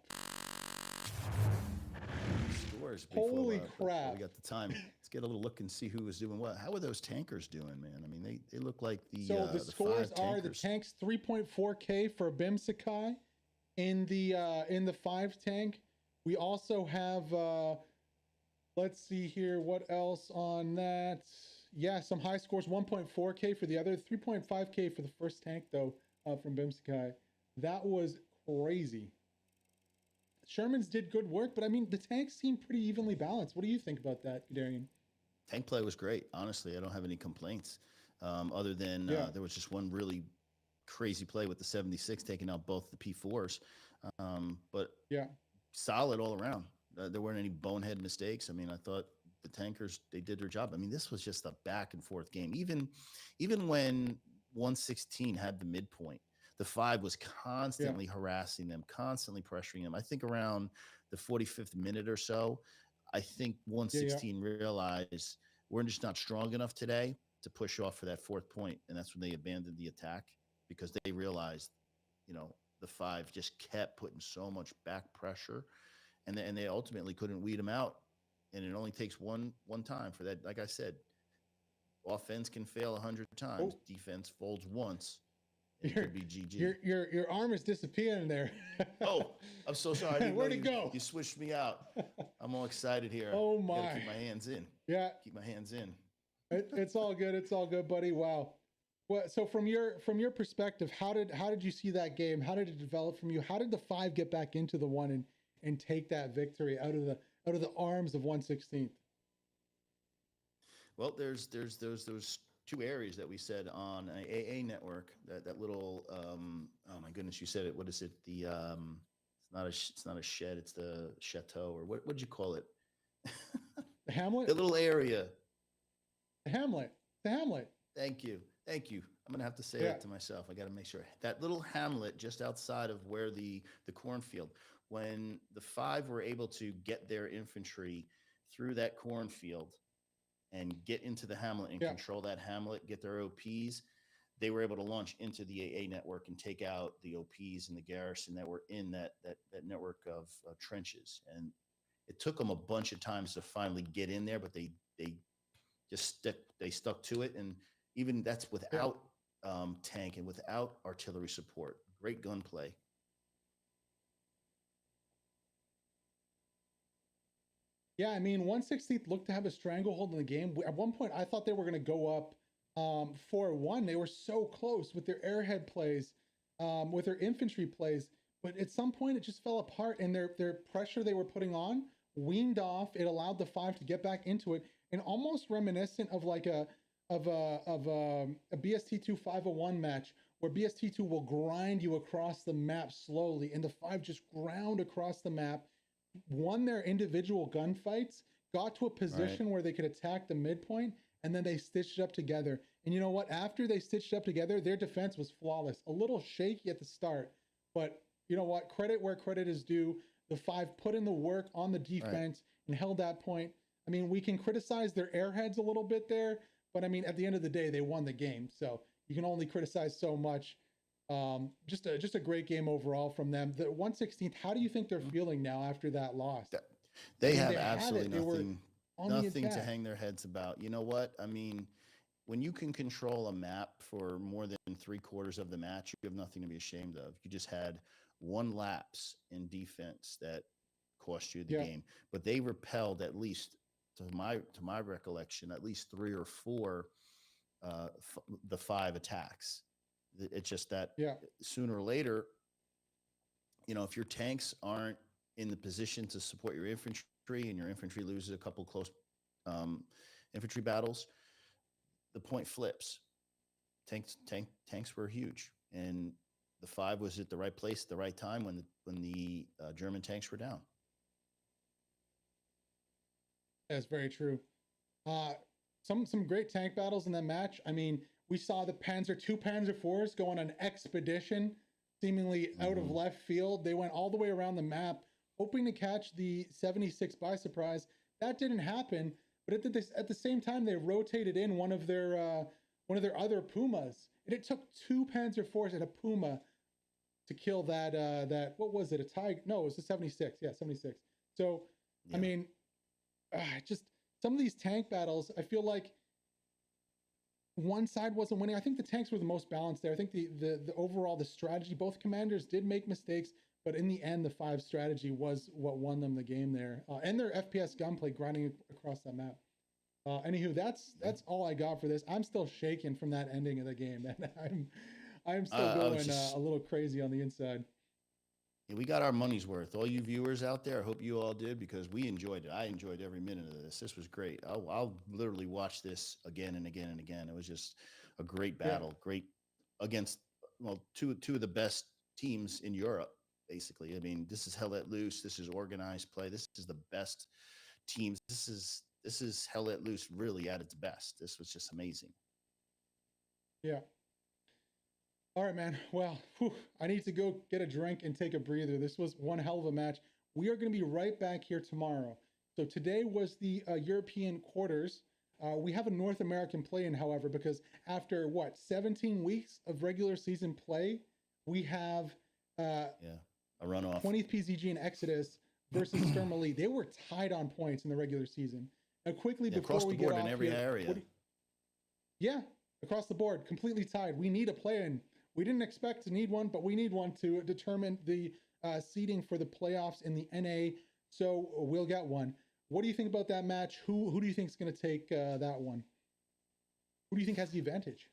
Holy crap. We got the time. Let's get a little look and see who was doing what. How are those tankers doing, man? I mean, they look like the the scores are the tanks 3.4K for Bimsakai in the 5 tank. We also have let's see here, what else on that? Yeah, some high scores, 1.4K for the other, 3.5K for the first tank though, from Bimsakai. That was crazy. Sherman's did good work, but I mean, the tanks seem pretty evenly balanced. What do you think about that, Darian? Tank play was great. Honestly, I don't have any complaints. Other than there was just one really crazy play with the 76 taking out both the P4s. But solid all around. There weren't any bonehead mistakes. I mean, I thought the tankers, they did their job. I mean, this was just a back and forth game. Even when 116 had the midpoint, the 5 was constantly harassing them, constantly pressuring them. I think around the 45th minute or so, I think 116 realized we're just not strong enough today to push off for that 4th point. And that's when they abandoned the attack, because they realized, the 5 just kept putting so much back pressure, and they ultimately couldn't weed them out. And it only takes one time for that. Like I said, offense can fail 100 times. Defense folds once. It could be GG. Your arm is disappearing there. Oh, I'm so sorry. Where'd it go? You switched me out. I'm all excited here. Oh my! Gotta keep my hands in. Yeah. Keep my hands in. It's all good. It's all good, buddy. Wow. Well, so from your perspective, how did you see that game? How did it develop from you? How did the 5 get back into the 1 and take that victory out of the arms of 116th? Well, there's those 2 areas that we said on an AA network. That little oh my goodness, you said it. What is it? The it's not a shed. It's the chateau, or what'd you call it? The hamlet. The little area. The hamlet. Thank you. I'm gonna have to say that to myself. I got to make sure that little hamlet just outside of where the cornfield. When the 5 were able to get their infantry through that cornfield and get into the hamlet and control that hamlet, get their OPs, they were able to launch into the AA network and take out the OPs and the garrison that were in that network of trenches. And it took them a bunch of times to finally get in there, but they stuck to it. And even that's without tank and without artillery support. Great gunplay. Yeah, I mean, 116th looked to have a stranglehold in the game. At one point, I thought they were going to go up 4-1. They were so close with their airhead plays, with their infantry plays. But at some point, it just fell apart, and their pressure they were putting on weaned off. It allowed the 5 to get back into it, and almost reminiscent of like a BST2 501 match, where BST2 will grind you across the map slowly, and the 5 just ground across the map, won their individual gunfights, got to a position where they could attack the midpoint, and then they stitched it up together. And you know what? After they stitched it up together, their defense was flawless. A little shaky at the start, but you know what? Credit where credit is due. The 5 put in the work on the defense and held that point. I mean, we can criticize their airheads a little bit there, but I mean, at the end of the day, they won the game. So you can only criticize so much. Just a great game overall from them. The 116th, how do you think they're feeling now after that loss? They have absolutely nothing to hang their heads about. You know what? I mean, when you can control a map for more than 3/4 of the match, you have nothing to be ashamed of. You just had one lapse in defense that cost you the game, but they repelled, at least to my recollection, at least 3 or 4 the 5 attacks. It's just that sooner or later, if your tanks aren't in the position to support your infantry, and your infantry loses a couple close infantry battles, the point flips. Tanks were huge, and the 5 was at the right place at the right time when the German tanks were down. That's very true. Some great tank battles in that match. I mean, we saw the two Panzer IVs go on an expedition, seemingly out of left field. They went all the way around the map, hoping to catch the 76 by surprise. That didn't happen. But at the same time, they rotated in one of their other Pumas, and it took 2 Panzer IVs and a Puma to kill that what was it? A Tiger? No, it was a 76. Yeah, 76. So I mean, just some of these tank battles, I feel like one side wasn't winning. I think the tanks were the most balanced there. I think the overall, the strategy, both commanders did make mistakes, but in the end, the 5 strategy was what won them the game there. And their FPS gunplay grinding across that map. Anywho, that's all I got for this. I'm still shaking from that ending of the game, and I'm still going a little crazy on the inside. Yeah, we got our money's worth. All you viewers out there, I hope you all did, because we enjoyed it. I enjoyed every minute of this. This was great. I'll literally watch this again and again and again. It was just a great battle, great against two of the best teams in Europe, basically. I mean, this is hell let loose. This is organized play. This is the best teams. This is this is Hell Let Loose really at its best. This was just amazing. Yeah. All right, man. Well, I need to go get a drink and take a breather. This was one hell of a match. We are going to be right back here tomorrow. So today was the European quarters. We have a North American play-in, however, because after 17 weeks of regular season play, we have a runoff. 20th PzD and Exodus versus Sturm Elite. They were tied on points in the regular season. Now, quickly before across we the board get off in every here, area. Yeah, across the board, completely tied. We need a play-in. We didn't expect to need one, but we need one to determine the seeding for the playoffs in the NA. So we'll get one. What do you think about that match? Who do you think is going to take that one? Who do you think has the advantage?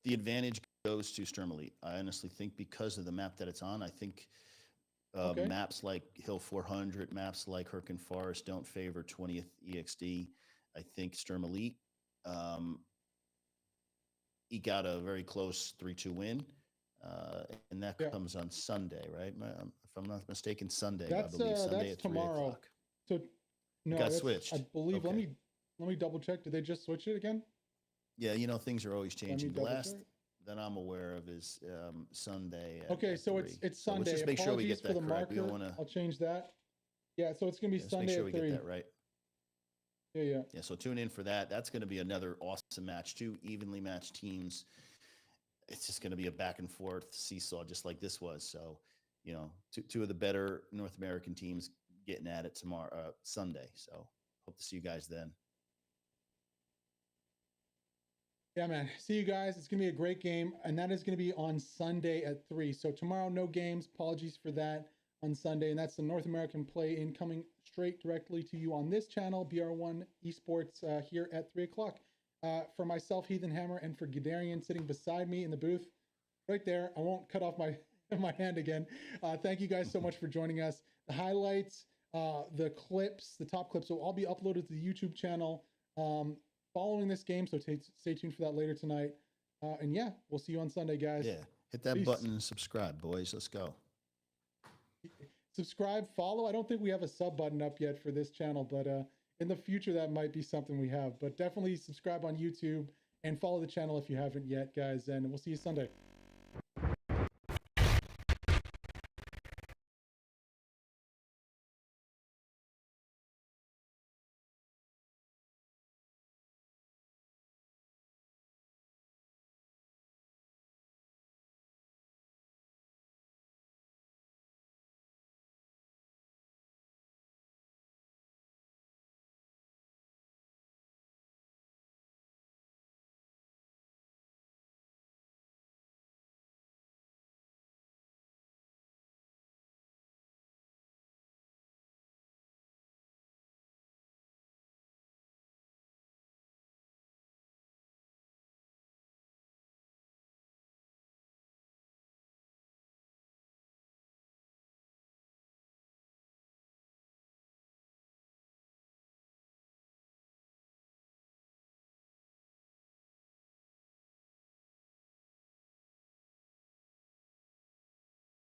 The advantage goes to Sturm Elite. I honestly think because of the map that it's on, I think maps like Hill 400, maps like Herkin Forest don't favor 20th EXD. I think Sturm Elite eke out a very close 3-2 win. And that comes on Sunday, right? If I'm not mistaken, Sunday. I believe Sunday at tomorrow. 3 o'clock. So no, got switched. I believe. Okay. Let me double check. Did they just switch it again? Yeah, things are always changing. The last that I'm aware of is Sunday. Okay, so it's Sunday. Let's just make sure we get that correct. We don't want to. I'll change that. Yeah, so it's gonna be Sunday make sure at we 3. get that right. Yeah. Yeah, so tune in for that. That's going to be another awesome match. 2 evenly matched teams. It's just going to be a back and forth seesaw, just like this was. So, two of the better North American teams getting at it tomorrow, Sunday. So, hope to see you guys then. Yeah, man. See you guys. It's going to be a great game, and that is going to be on Sunday at 3. So tomorrow, no games. Apologies for that on Sunday, and that's the North American play-in coming straight directly to you on this channel, BR1 Esports, here at 3 o'clock. For myself, Heathen Hammer, and for Guderian sitting beside me in the booth, right there. I won't cut off my hand again. Thank you guys so much for joining us. The highlights, the clips, the top clips will all be uploaded to the YouTube channel following this game, so stay tuned for that later tonight. And yeah, we'll see you on Sunday, guys. Yeah, hit that button and subscribe, boys. Let's go. Subscribe, follow. I don't think we have a sub button up yet for this channel, but in the future, that might be something we have. But definitely subscribe on YouTube and follow the channel if you haven't yet, guys. And we'll see you Sunday.